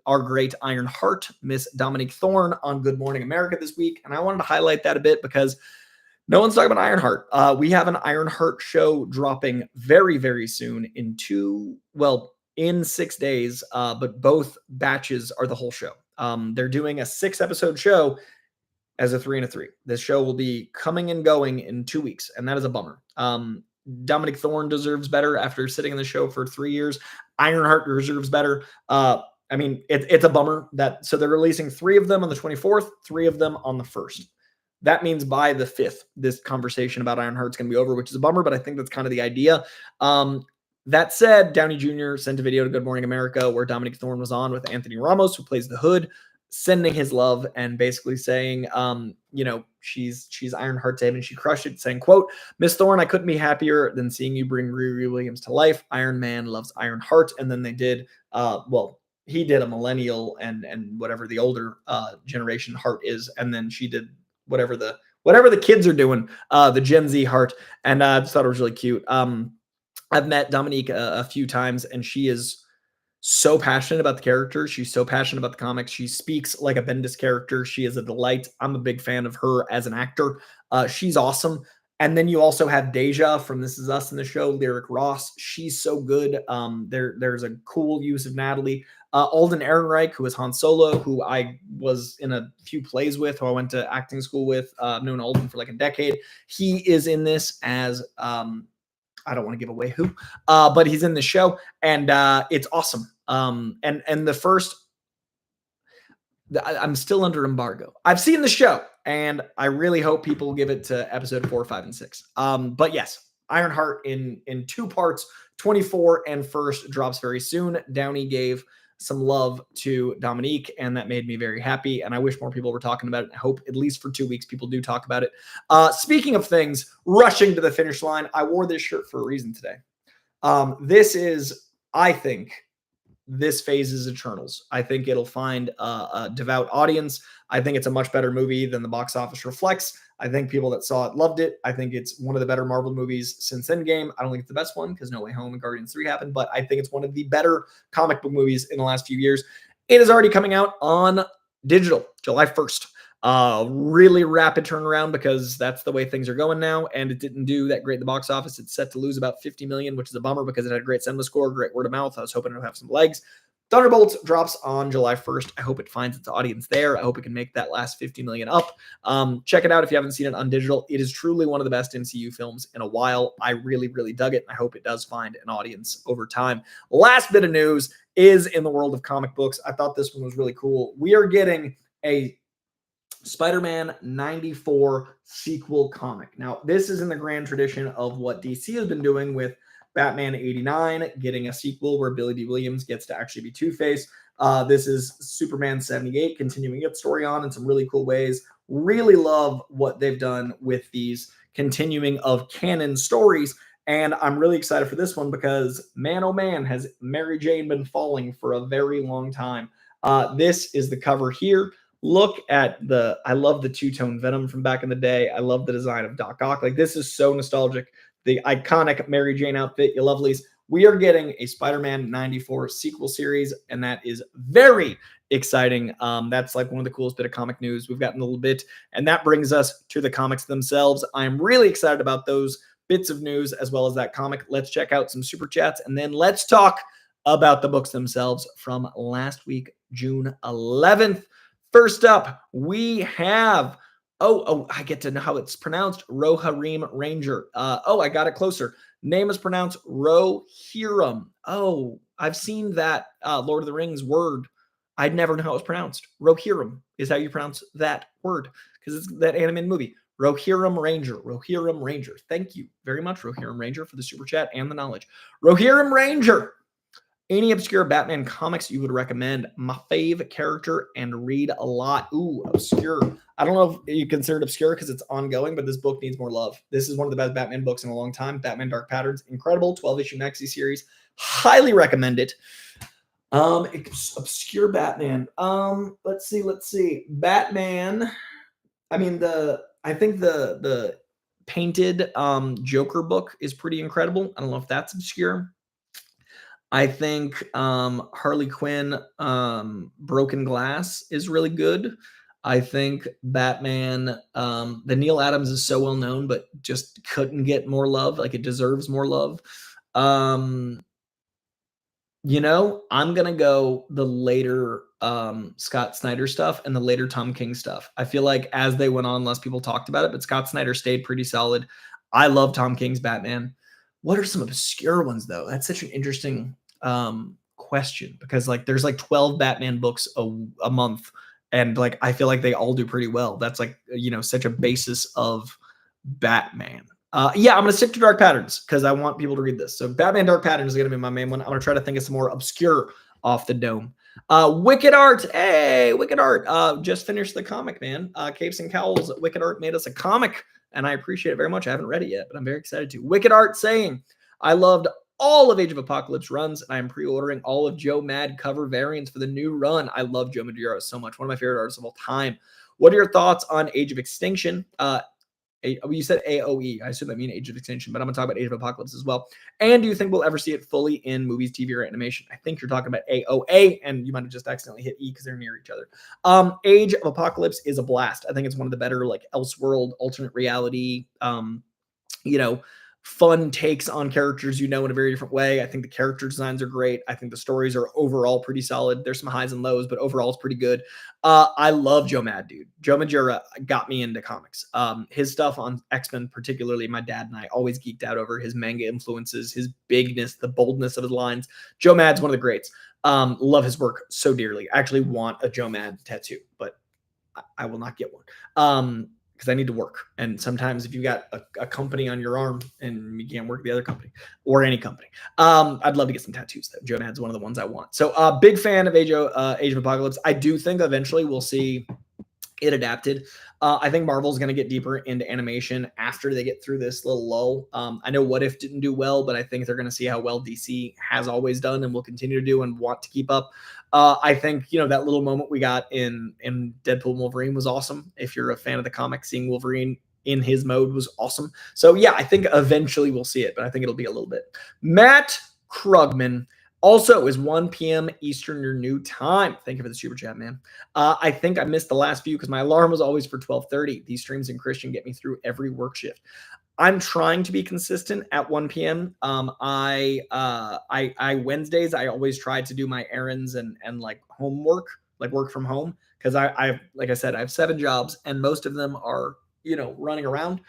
our great Ironheart, Miss Dominique Thorne, on Good Morning America this week. And I wanted to highlight that a bit because no one's talking about Ironheart. We have an Ironheart show dropping very, very soon in 6 days, but both batches are the whole show. They're doing a 6-episode show as a 3 and a 3. This show will be coming and going in 2 weeks, and that is a bummer. Dominic Thorne deserves better after sitting in the show for 3 years. Ironheart deserves better. It's a bummer so they're releasing 3 of them on the 24th, 3 of them on the 1st. That means by the 5th, this conversation about Ironheart's going to be over, which is a bummer, but I think that's kind of the idea. That said, Downey Jr. sent a video to Good Morning America where Dominic Thorne was on with Anthony Ramos, who plays the Hood, sending his love and basically saying, she's Ironheart's and she crushed it, saying, quote, "Miss Thorne, I couldn't be happier than seeing you bring Riri Williams to life. Iron Man loves Ironheart." And then they did, he did a millennial and whatever the older generation heart is. And then she did whatever the kids are doing, the Gen Z heart. And I just thought it was really cute. I've met Dominique a few times, and she is so passionate about the character. She's so passionate about the comics. She speaks like a Bendis character. She is a delight. I'm a big fan of her as an actor. She's awesome. And then you also have Deja from This Is Us in the show, Lyric Ross. She's so good. There's a cool use of Natalie. Alden Ehrenreich, who is Han Solo, who I was in a few plays with, who I went to acting school with. I've known Alden for like a decade. He is in this as I don't want to give away who, but he's in the show, and it's awesome. And the first, I'm still under embargo. I've seen the show, and I really hope people will give it to episode 4, 5, and 6. But yes, Ironheart in 2 parts, 24 and 1st drops very soon. Downey gave some love to Dominique, and that made me very happy. And I wish more people were talking about it. I hope at least for 2 weeks people do talk about it. Speaking of things rushing to the finish line, I wore this shirt for a reason today. This is, I think, this phase is Eternals. I think it'll find a devout audience. I think it's a much better movie than the box office reflects. I think people that saw it loved it. I think it's one of the better Marvel movies since Endgame. I don't think it's the best one because No Way Home and Guardians 3 happened, but I think it's one of the better comic book movies in the last few years. It is already coming out on digital, July 1st. Really rapid turnaround because that's the way things are going now, and it didn't do that great in the box office. It's set to lose about 50 million, which is a bummer because it had a great cinema score, great word of mouth. I was hoping it would have some legs. Thunderbolts drops on July 1st. I hope it finds its audience there. I hope it can make that last 50 million up. Check it out if you haven't seen it on digital. It is truly one of the best MCU films in a while. I really, really dug it. I hope it does find an audience over time. Last bit of news is in the world of comic books. I thought this one was really cool. We are getting a Spider-Man 94 sequel comic. Now, this is in the grand tradition of what DC has been doing with Batman 89, getting a sequel where Billy D. Williams gets to actually be Two-Face. This is Superman 78, continuing its story on in some really cool ways. Really love what they've done with these continuing of canon stories. And I'm really excited for this one because, man, oh man, has Mary Jane been falling for a very long time. This is the cover here. Look at I love the two-tone Venom from back in the day. I love the design of Doc Ock. Like, this is so nostalgic. The iconic Mary Jane outfit, you lovelies. We are getting a Spider-Man 94 sequel series, and that is very exciting. That's like one of the coolest bit of comic news we've gotten a little bit, and that brings us to the comics themselves. I'm really excited about those bits of news as well as that comic. Let's check out some super chats, and then let's talk about the books themselves from last week, June 11th. First up, we have, I get to know how it's pronounced, Rohirrim Ranger. I got it closer. Name is pronounced Rohirrim. Oh, I've seen that Lord of the Rings word. I'd never know how it was pronounced. Rohirrim is how you pronounce that word because it's that animated movie. Rohirrim Ranger. Rohirrim Ranger. Thank you very much, Rohirrim Ranger, for the super chat and the knowledge. Rohirrim Ranger. Any obscure Batman comics you would recommend? My fave character and read a lot. Ooh, obscure. I don't know if you consider it obscure because it's ongoing, but this book needs more love. This is one of the best Batman books in a long time. Batman Dark Patterns. Incredible. 12-issue Maxi series. Highly recommend it. Obscure Batman. Let's see. Batman. I mean, I think the painted Joker book is pretty incredible. I don't know if that's obscure. I think Harley Quinn Broken Glass is really good. I think Batman, the Neil Adams is so well known, but just couldn't get more love. Like it deserves more love. You know, I'm going to go the later Scott Snyder stuff and the later Tom King stuff. I feel like as they went on, less people talked about it, but Scott Snyder stayed pretty solid. I love Tom King's Batman. What are some obscure ones, though? That's such an interesting question because like there's like 12 Batman books a month. And like I feel like they all do pretty well. That's like, you know, such a basis of Batman. Yeah, I'm going to stick to Dark Patterns because I want people to read this. So Batman Dark Patterns is going to be my main one. I'm going to try to think of some more obscure off the dome. Wicked Art. Hey, Wicked Art. Just finished the comic, man. Capes and Cowls. Wicked Art made us a comic, and I appreciate it very much. I haven't read it yet, but I'm very excited to. Wicked Art saying, I loved all of Age of Apocalypse runs, and I am pre-ordering all of Joe Mad cover variants for the new run. I love Joe Madureira so much. One of my favorite artists of all time. What are your thoughts on Age of Extinction? You said AOE. I assume that means Age of Extinction, but I'm going to talk about Age of Apocalypse as well. And do you think we'll ever see it fully in movies, TV, or animation? I think you're talking about AOA, and you might have just accidentally hit E because they're near each other. Age of Apocalypse is a blast. I think it's one of the better, like, Elseworld, alternate reality, you know, fun takes on characters, you know, in a very different way. I think the character designs are great. I think the stories are overall pretty solid. There's some highs and lows, but overall it's pretty good. I love Joe Mad, dude. Joe Madureira got me into comics. His stuff on X-Men, particularly, my dad and I always geeked out over his manga influences, his bigness, the boldness of his lines. Joe Mad's one of the greats. Love his work so dearly. I actually want a Joe Mad tattoo, but I will not get one. Because I need to work. And sometimes if you got a company on your arm and you can't work at the other company or any company, I'd love to get some tattoos though. Joe Mad's one of the ones I want. So big fan of Age of Apocalypse. I do think eventually we'll see it adapted. I think Marvel's going to get deeper into animation after they get through this little lull. I know What If didn't do well, but I think they're going to see how well DC has always done and will continue to do and want to keep up. I think, you know, that little moment we got in Deadpool and Wolverine was awesome. If you're a fan of the comic, seeing Wolverine in his mode was awesome. So yeah, I think eventually we'll see it, but I think it'll be a little bit. Matt Krugman. Also, is 1 p.m. Eastern your new time? Thank you for the super chat, man. I think I missed the last few because my alarm was always for 12:30. These streams in Christian get me through every work shift. I'm trying to be consistent at 1 p.m. I Wednesdays, I always try to do my errands and like homework, like work from home. Because I like I said, I have 7 jobs and most of them are, you know, running around.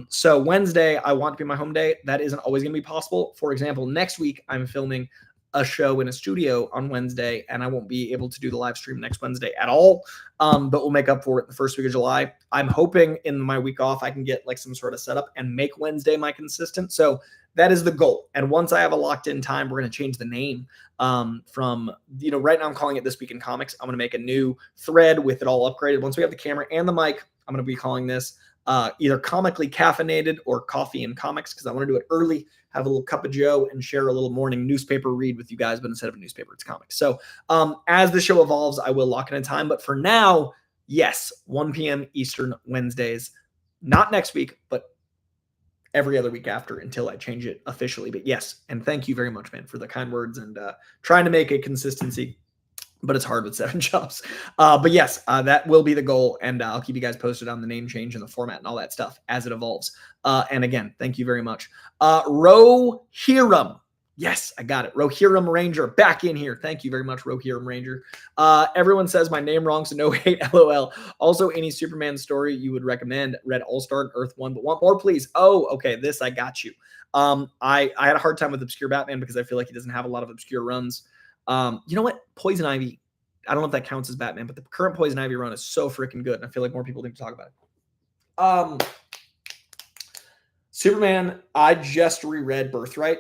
So Wednesday, I want to be my home day. That isn't always going to be possible. For example, next week, I'm filming a show in a studio on Wednesday, and I won't be able to do the live stream next Wednesday at all. But we'll make up for it the first week of July. I'm hoping in my week off, I can get like some sort of setup and make Wednesday my consistent. So that is the goal. And once I have a locked in time, we're going to change the name from, you know, right now I'm calling it This Week in Comics. I'm going to make a new thread with it all upgraded. Once we have the camera and the mic, I'm going to be calling this either Comically Caffeinated or Coffee and Comics, because I want to do it early, have a little cup of joe, and share a little morning newspaper read with you guys, but instead of a newspaper, it's comics. So as the show evolves, I will lock in a time. But for now, yes, 1 p.m. Eastern Wednesdays. Not next week, but every other week after until I change it officially. But yes, and thank you very much, man, for the kind words and trying to make a consistency. But it's hard with 7 jobs. But yes, that will be the goal. And I'll keep you guys posted on the name change and the format and all that stuff as it evolves. And again, thank you very much. Rohirrim. Yes, I got it. Rohirrim Ranger back in here. Thank you very much, Rohirrim Ranger. Everyone says my name wrong, so no hate, LOL. Also, any Superman story you would recommend? Read All-Star and Earth 1, but want more, please? Oh, okay, this I got you. I had a hard time with Obscure Batman because I feel like he doesn't have a lot of obscure runs. You know what? Poison Ivy I don't know if that counts as Batman, but the current Poison Ivy run is so freaking good. And I feel like more people need to talk about it. Superman, I just reread Birthright.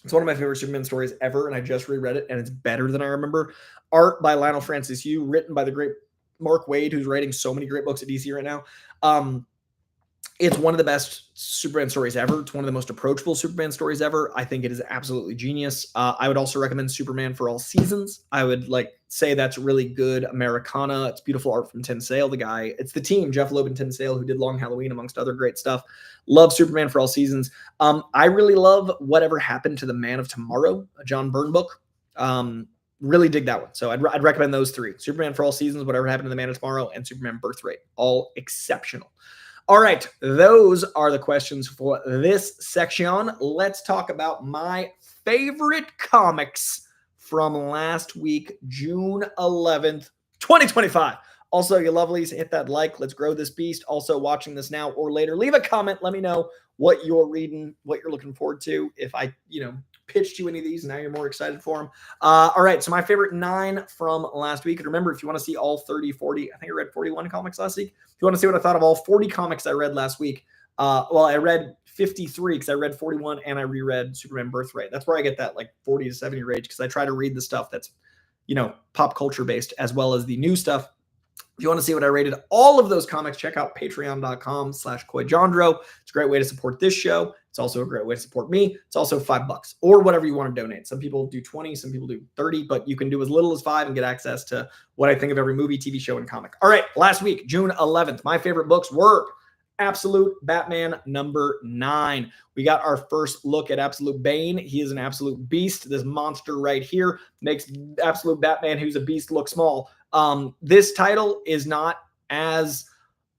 It's one of my favorite Superman stories ever, and I just reread it, and it's better than I remember. Art by Lionel Francis Yu, written by the great Mark Waid, who's writing so many great books at DC right now. It's one of the best Superman stories ever. It's one of the most approachable Superman stories ever. I think it is absolutely genius. I would also recommend Superman for All Seasons. I would say that's really good Americana. It's beautiful art from Tim Sale, the guy. It's the team, Jeff Loeb and Tim Sale, who did Long Halloween, amongst other great stuff. Love Superman for All Seasons. I really love Whatever Happened to the Man of Tomorrow, a John Byrne book. Really dig that one. So I'd recommend those three. Superman for All Seasons, Whatever Happened to the Man of Tomorrow, and Superman Birthright. All exceptional. All right, those are the questions for this section. Let's talk about my favorite comics from last week, June 11th, 2025. Also, you lovelies, hit that like. Let's grow this beast. Also, watching this now or later, leave a comment. Let me know what you're reading, what you're looking forward to. If I, pitched you any of these, now you're more excited for them. All right, so my favorite 9 from last week. And remember, if you want to see all 30, 40, I think I read 41 comics last week. If you want to see what I thought of all 40 comics I read last week, I read 53 because I read 41 and I reread Superman Birthright. That's where I get that 40 to 70 rage, because I try to read the stuff that's, pop culture based as well as the new stuff. If you want to see what I rated all of those comics, check out patreon.com/KoiJandro. It's a great way to support this show. It's also a great way to support me. It's also $5 or whatever you want to donate. Some people do 20, some people do 30, but you can do as little as 5 and get access to what I think of every movie, TV show, and comic. All right, last week, June 11th, my favorite books were Absolute Batman number 9. We got our first look at Absolute Bane. He is an absolute beast. This monster right here makes Absolute Batman, who's a beast, look small. This title is not as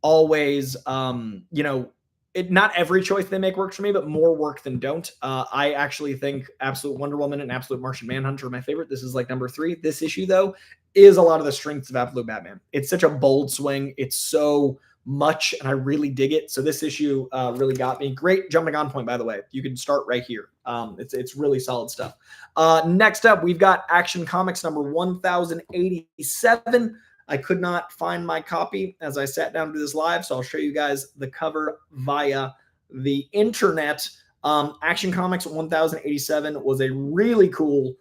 always, not every choice they make works for me, but more work than don't. I actually think Absolute Wonder Woman and Absolute Martian Manhunter are my favorite. This is number 3. This issue, though, is a lot of the strengths of Absolute Batman. It's such a bold swing. It's so much, and I really dig it. So this issue really got me. Great jumping on point, by the way. You can start right here. It's really solid stuff. Next up, we've got Action Comics number 1087. I could not find my copy as I sat down to this live, so I'll show you guys the cover via the internet. Action Comics 1087 was a really cool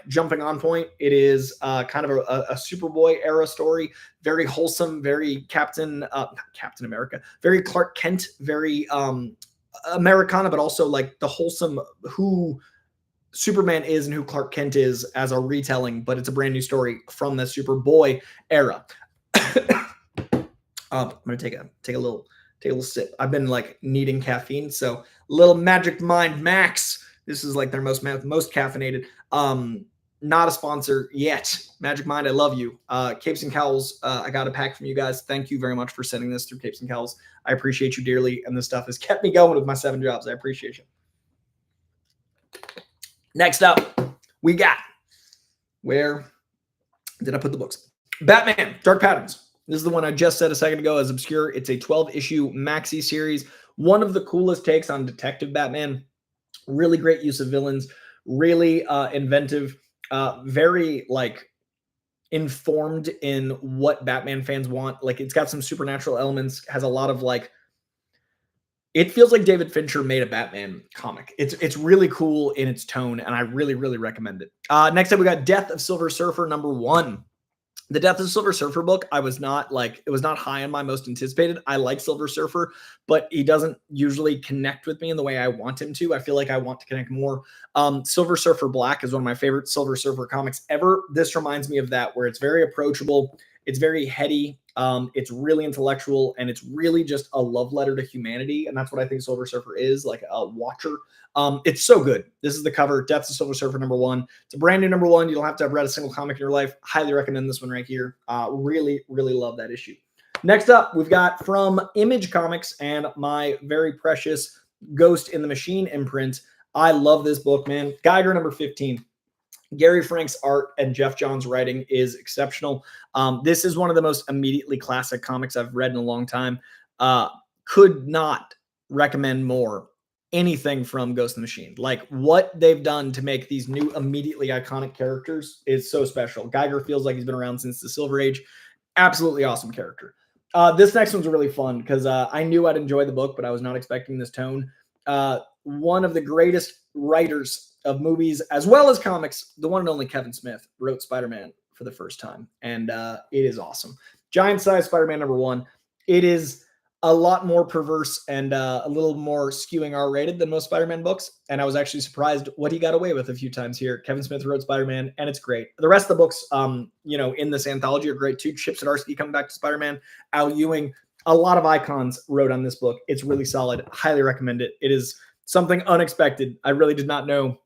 jumping on point. It is kind of a Superboy era story, very wholesome, very Captain America, very Clark Kent, very Americana, but also the wholesome who Superman is and who Clark Kent is as a retelling, but it's a brand new story from the Superboy era. I'm gonna take a little sip. I've been needing caffeine, so little Magic Mind Max. This is their most caffeinated. Not a sponsor yet. Magic Mind, I love you. Capes and Cowls, I got a pack from you guys. Thank you very much for sending this through Capes and Cowls. I appreciate you dearly, and this stuff has kept me going with my 7 jobs. I appreciate you. Next up, we got, where did I put the books? Batman, Dark Patterns. This is the one I just said a second ago as obscure. It's a 12-issue maxi series. One of the coolest takes on Detective Batman. Really great use of villains. Really inventive. Very informed in what Batman fans want. It's got some supernatural elements. Has a lot of it feels like David Fincher made a Batman comic. It's really cool in its tone, and I really, really recommend it. Next up, we got Death of Silver Surfer number 1. The Death of Silver Surfer book, I was not it was not high on my most anticipated. I like Silver Surfer, but he doesn't usually connect with me in the way I want him to. I feel like I want to connect more. Silver Surfer Black is one of my favorite Silver Surfer comics ever. This reminds me of that, where it's very approachable. It's very heady. It's really intellectual, and it's really just a love letter to humanity. And that's what I think Silver Surfer is, a watcher. It's so good. This is the cover, Death of Silver Surfer number 1. It's a brand new number 1. You don't have to have read a single comic in your life. Highly recommend this one right here. Really, really love that issue. Next up, we've got from Image Comics and my very precious Ghost in the Machine imprint. I love this book, man. Geiger number 15. Gary Frank's art and Jeff Johns' writing is exceptional. This is one of the most immediately classic comics I've read in a long time. Could not recommend more anything from Ghost in the Machine. Like what they've done to make these new immediately iconic characters is so special. Geiger feels like he's been around since the Silver Age. Absolutely awesome character. This next one's really fun because I knew I'd enjoy the book, but I was not expecting this tone. One of the greatest writers of movies as well as comics, the one and only Kevin Smith, wrote Spider-Man for the first time, and it is awesome. Giant size Spider-Man #1. It is a lot more perverse and a little more skewing R-rated than most Spider-Man books, and I was actually surprised what he got away with a few times here. Kevin Smith wrote Spider-Man, and it's great. The rest of the books, in this anthology are great too. Chip Zdarsky coming back to Spider-Man, Al Ewing, a lot of icons wrote on this book. It's really solid. Highly recommend it. It is something unexpected. I really did not know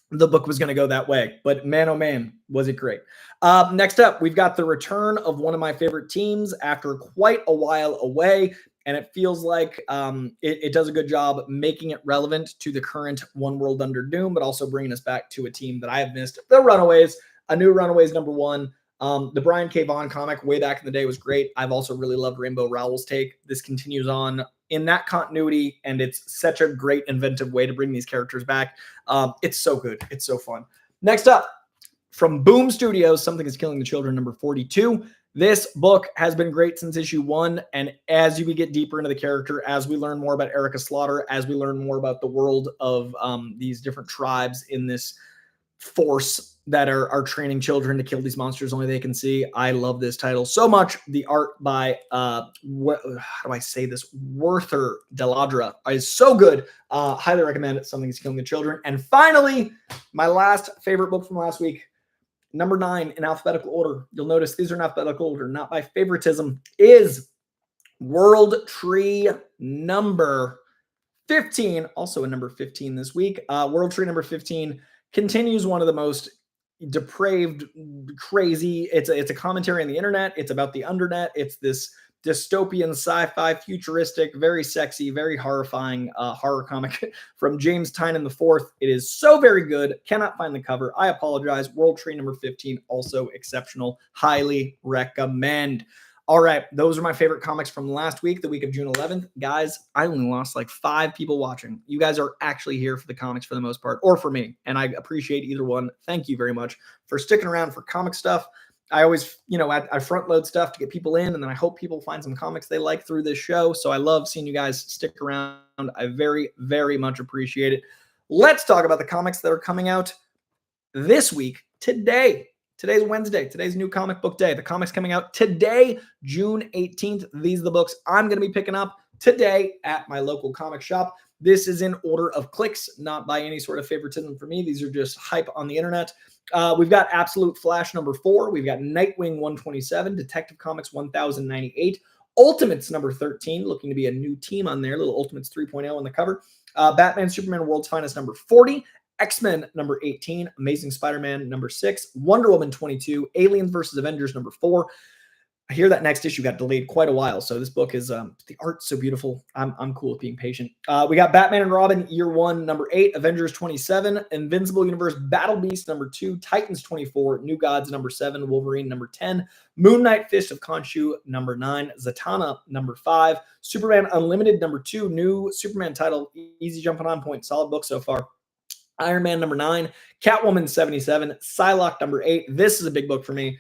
the book was going to go that way, but man, oh man, was it great. Next up, we've got the return of one of my favorite teams after quite a while away. And it feels like it does a good job making it relevant to the current One World Under Doom, but also bringing us back to a team that I have missed. The Runaways, a new Runaways #1. The Brian K. Vaughan comic way back in the day was great. I've also really loved Rainbow Rowell's take. This continues on in that continuity, and it's such a great inventive way to bring these characters back. It's so good. It's so fun. Next up, from Boom Studios, Something is Killing the Children #42. This book has been great since issue 1, and as we get deeper into the character, as we learn more about Erica Slaughter, as we learn more about the world of these different tribes in this force that are training children to kill these monsters only they can see, I love this title so much. The art by, how do I say this? Werther Deladra is so good. Highly recommend it. Something is Killing the Children. And finally, my last favorite book from last week, #9 in alphabetical order. You'll notice these are in alphabetical order, not by favoritism, is World Tree #15, also a number 15 this week. World Tree #15 continues one of the most depraved, crazy. It's a commentary on the internet. It's about the undernet. It's this dystopian sci-fi, futuristic, very sexy, very horrifying horror comic from James Tynion IV. It is so very good. Cannot find the cover. I apologize. World Tree #15, also exceptional. Highly recommend. All right, those are my favorite comics from last week, the week of June 11th. Guys, I only lost like 5 people watching. You guys are actually here for the comics for the most part, or for me, and I appreciate either one. Thank you very much for sticking around for comic stuff. I always, I front load stuff to get people in, and then I hope people find some comics they like through this show. So I love seeing you guys stick around. I very, very much appreciate it. Let's talk about the comics that are coming out this week, today. Today's Wednesday. Today's new comic book day. The comics coming out today, June 18th. These are the books I'm going to be picking up today at my local comic shop. This is in order of clicks, not by any sort of favoritism for me. These are just hype on the internet. We've got Absolute Flash #4. We've got Nightwing 127, Detective Comics 1098, Ultimates #13, looking to be a new team on there. Little Ultimates 3.0 on the cover. Batman Superman World's Finest #40. X-Men #18, Amazing Spider-Man #6, Wonder Woman 22, Aliens vs. Avengers #4. I hear that next issue got delayed quite a while, so this book is the art's so beautiful. I'm cool with being patient. We got Batman and Robin Year 1 #8, Avengers 27, Invincible Universe Battle Beast #2, Titans 24, New Gods #7, Wolverine #10, Moon Knight Fist of Khonshu #9, Zatanna #5, Superman Unlimited #2, new Superman title, easy jumping on point, solid book so far. Iron Man #9, Catwoman 77, Psylocke #8. This is a big book for me.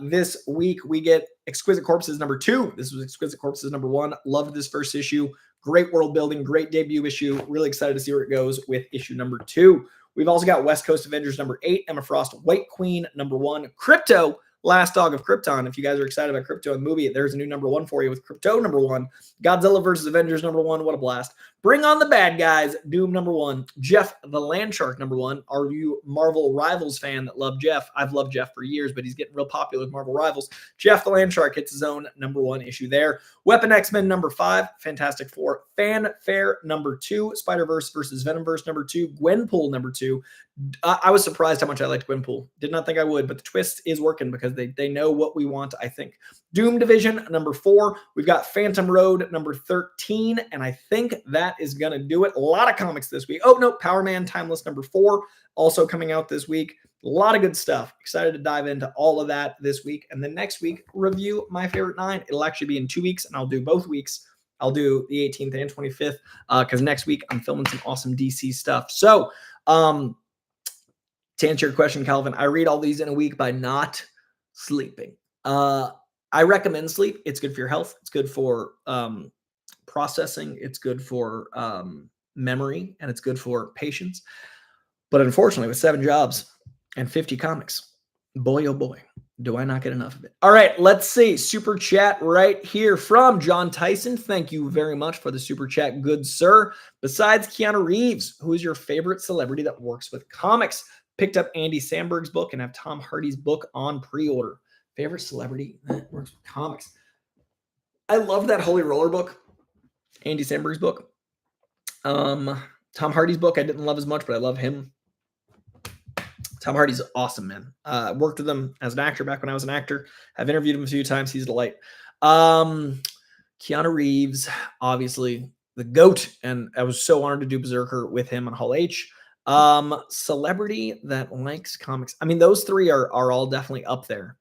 This week we get Exquisite Corpses #2. This was Exquisite Corpses #1. Loved this first issue. Great world building, great debut issue. Really excited to see where it goes with issue #2. We've also got West Coast Avengers #8, Emma Frost White Queen #1, Crypto, Last Dog of Krypton. If you guys are excited about Crypto in the movie, there's a new #1 for you with Crypto #1. Godzilla vs. Avengers #1. What a blast. Bring on the Bad Guys, Doom #1. Jeff the Landshark #1. Are you Marvel Rivals fan that love Jeff? I've loved Jeff for years, but he's getting real popular with Marvel Rivals. Jeff the Landshark gets his own #1 issue there. Weapon X-Men #5. Fantastic Four. Fanfare #2. Spider-Verse vs. Venomverse #2. Gwenpool #2. I was surprised how much I liked Gwenpool. Did not think I would, but the twist is working because they know what we want, I think. Doom Division #4. We've got Phantom Road #13, and I think that is going to do it. A lot of comics this week. Oh, no, Power Man Timeless #4, also coming out this week. A lot of good stuff. Excited to dive into all of that this week. And then next week, review my favorite 9. It'll actually be in 2 weeks, and I'll do both weeks I'll do the 18th and 25th because next week I'm filming some awesome DC stuff. So to answer your question, Calvin, I read all these in a week by not sleeping. I recommend sleep. It's good for your health. It's good for processing. It's good for memory, and it's good for patience. But unfortunately, with 7 jobs and 50 comics, boy, oh boy, do I not get enough of it. All right, let's see. Super chat right here from John Tyson. Thank you very much for the super chat, good sir. Besides Keanu Reeves, who is your favorite celebrity that works with comics? Picked up Andy Samberg's book and have Tom Hardy's book on pre-order. Favorite celebrity that works with comics? I love that Holy Roller book, Andy Samberg's book. Tom Hardy's book I didn't love as much, but I love him. Tom Hardy's awesome, man. Worked with him as an actor back when I was an actor. I've interviewed him a few times. He's a delight. Keanu Reeves, obviously the GOAT, and I was so honored to do Berserker with him on Hall H. Celebrity that likes comics. I mean, those 3 are all definitely up there.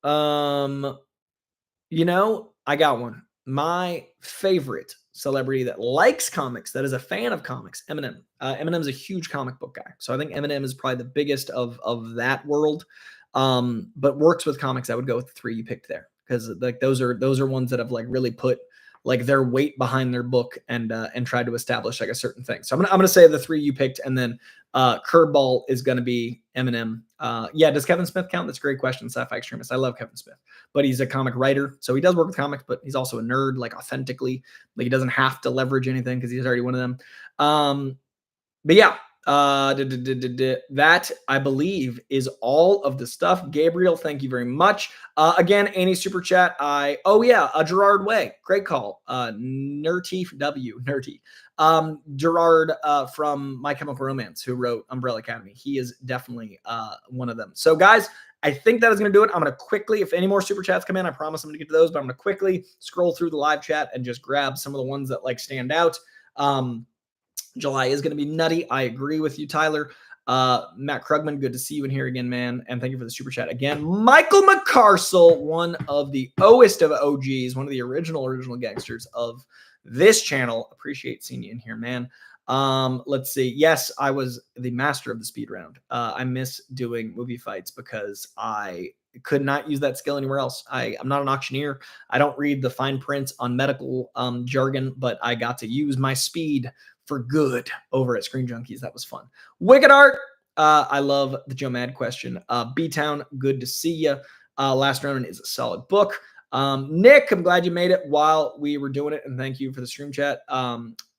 You know, I got one. My favorite celebrity that likes comics, that is a fan of comics, Eminem. Eminem's a huge comic book guy. So I think Eminem is probably the biggest of that world. But works with comics, I would go with the 3 you picked there. Because like those are ones that have like really put like their weight behind their book and tried to establish like a certain thing. So I'm gonna say the 3 you picked, and then curveball is gonna be Eminem. Yeah, does Kevin Smith count? That's a great question, Sci-Fi Extremist. I love Kevin Smith, but he's a comic writer, so he does work with comics, but he's also a nerd, like authentically. Like he doesn't have to leverage anything because he's already one of them. But yeah, that I believe is all of the stuff. Gabriel, thank you very much. Again, Annie super chat. Gerard Way, great call. Nerty Gerard from My Chemical Romance, who wrote Umbrella Academy. He is definitely one of them. So guys, I think that is going to do it. I'm going to quickly, if any more super chats come in, I promise I'm going to get to those, but I'm going to quickly scroll through the live chat and just grab some of the ones that like stand out. July is going to be nutty. I agree with you, Tyler. Matt Krugman, good to see you in here again, man. And thank you for the super chat again. Michael McCarsell, one of the Oest of OGs, one of the original gangsters of this channel. Appreciate seeing you in here, man. Let's see. Yes, I was the master of the speed round. I miss doing movie fights because I could not use that skill anywhere else. I'm not an auctioneer. I don't read the fine print on medical jargon, but I got to use my speed for good over at Screen Junkies. That was fun. Wicked Art. I love the Joe Mad question. B-Town, good to see you. Last Ronin is a solid book. Nick, I'm glad you made it while we were doing it, and thank you for the stream chat.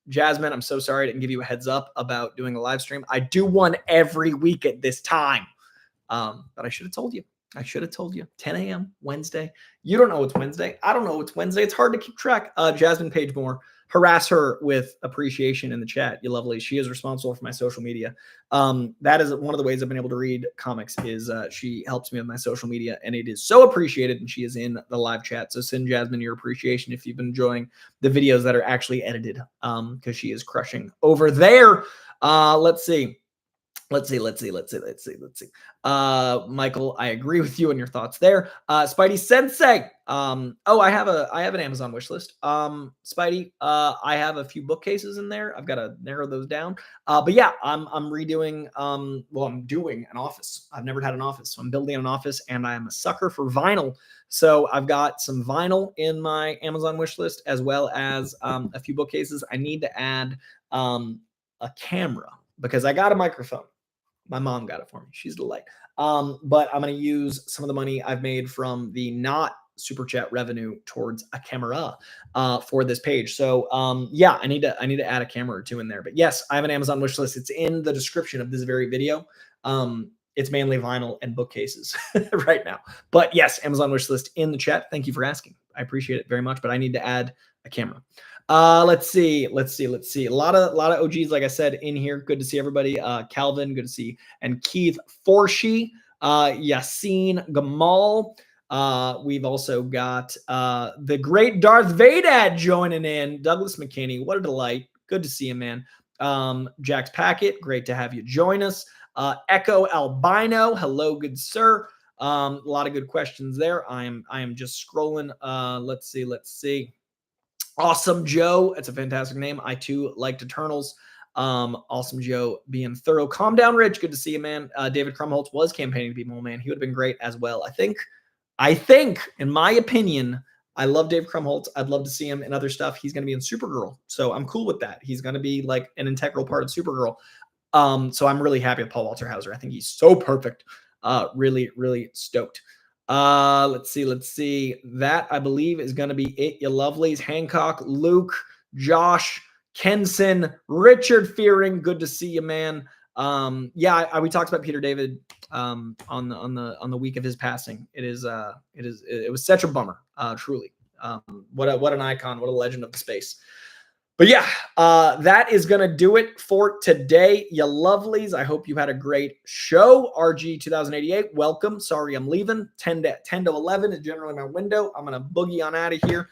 Jasmine, I'm so sorry I didn't give you a heads up about doing a live stream. I do one every week at this time, but I should have told you. 10 a.m. Wednesday. You don't know it's Wednesday. I don't know it's Wednesday. It's hard to keep track. Jasmine Pagemore, harass her with appreciation in the chat. You lovely. She is responsible for my social media. That is one of the ways I've been able to read comics is she helps me with my social media, and it is so appreciated, and she is in the live chat. So send Jasmine your appreciation if you've been enjoying the videos that are actually edited because she is crushing over there. Let's see. Michael, I agree with you and your thoughts there. Spidey Sensei. I have an Amazon wish list. Spidey, I have a few bookcases in there. I've got to narrow those down. But yeah, I'm redoing, I'm doing an office. I've never had an office. So I'm building an office, and I am a sucker for vinyl. So I've got some vinyl in my Amazon wish list, as well as a few bookcases. I need to add a camera because I got a microphone. My mom got it for me. She's a delight. But I'm going to use some of the money I've made from the not super chat revenue towards a camera for this page. So yeah, I need to add a camera or 2 in there. But yes, I have an Amazon wish list. It's in the description of this very video. It's mainly vinyl and bookcases right now. But yes, Amazon wish list in the chat. Thank you for asking. I appreciate it very much. But I need to add a camera. Let's see. A lot of OGs, like I said, in here. Good to see everybody. Calvin, good to see. And Keith Forshee, Yassine Gamal. We've also got the great Darth Vader joining in. Douglas McKinney, what a delight. Good to see you, man. Jax Packett, great to have you join us. Echo Albino, hello, good sir. A lot of good questions there. I am just scrolling. Let's see. Awesome Joe. It's a fantastic name. I too liked Eternals. Awesome Joe being thorough. Calm down, Rich. Good to see you, man. David Krumholtz was campaigning to be Mole Man. He would have been great as well. I think, in my opinion, I love Dave Krumholtz. I'd love to see him in other stuff. He's going to be in Supergirl, so I'm cool with that. He's going to be like an integral part of Supergirl. So I'm really happy with Paul Walter Hauser. I think he's so perfect. Really, really stoked. Let's see. That, I believe, is going to be it. You lovelies. Hancock, Luke, Josh, Kenson, Richard Fearing. Good to see you, man. Yeah, we talked about Peter David on the week of his passing. It was such a bummer, truly. What an icon, what a legend of the space. But yeah, that is going to do it for today, you lovelies. I hope you had a great show. RG 2088, welcome. Sorry I'm leaving. 10 to 11 is generally my window. I'm going to boogie on out of here.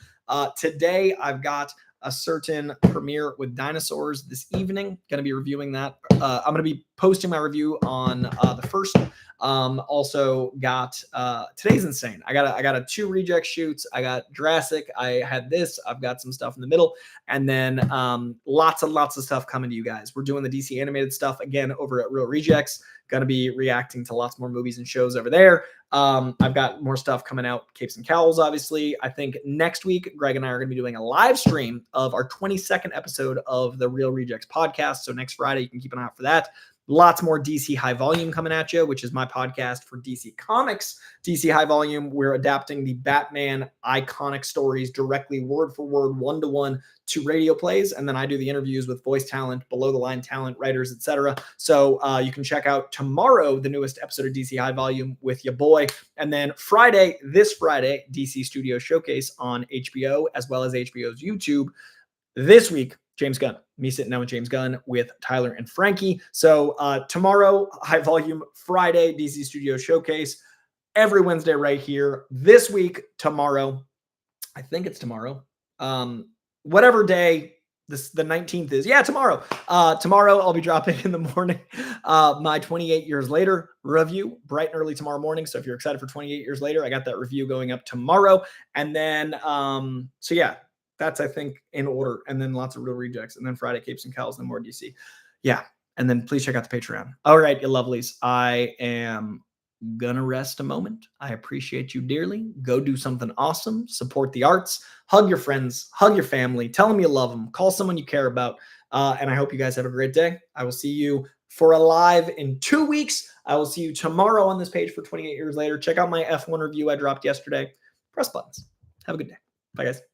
Today, I've got a certain premiere with dinosaurs this evening. Going to be reviewing that. I'm going to be posting my review on the 1st. Also got today's insane. I got a 2 reject shoots. I got Jurassic. I had this. I've got some stuff in the middle, and then lots of stuff coming to you guys. We're doing the DC animated stuff again over at Real Rejects. Going to be reacting to lots more movies and shows over there. I've got more stuff coming out, Capes and Cowls, obviously. I think next week, Greg and I are going to be doing a live stream of our 22nd episode of the Real Rejects podcast. So next Friday, you can keep an eye out for that. Lots more DC High Volume coming at you, which is my podcast for DC Comics. DC High Volume, we're adapting the Batman iconic stories directly, word for word, one-to-one to radio plays. And then I do the interviews with voice talent, below-the-line talent, writers, etc. So you can check out tomorrow the newest episode of DC High Volume with your boy. And then this Friday, DC Studio Showcase on HBO, as well as HBO's YouTube. This week, James Gunn. Me sitting down with James Gunn with Tyler and Frankie. So tomorrow, High Volume, Friday, DC Studio Showcase. Every Wednesday right here. This week, tomorrow. I think it's tomorrow. Whatever day the 19th is. Yeah, tomorrow. Tomorrow, I'll be dropping in the morning my 28 Years Later review, bright and early tomorrow morning. So if you're excited for 28 Years Later, I got that review going up tomorrow. And then, so yeah. That's, I think, in order. And then lots of Real Rejects. And then Friday, Capes and Cowls, and more DC. Yeah. And then please check out the Patreon. All right, you lovelies. I am going to rest a moment. I appreciate you dearly. Go do something awesome. Support the arts. Hug your friends. Hug your family. Tell them you love them. Call someone you care about. And I hope you guys have a great day. I will see you for a live in 2 weeks. I will see you tomorrow on this page for 28 Years Later. Check out my F1 review I dropped yesterday. Press buttons. Have a good day. Bye, guys.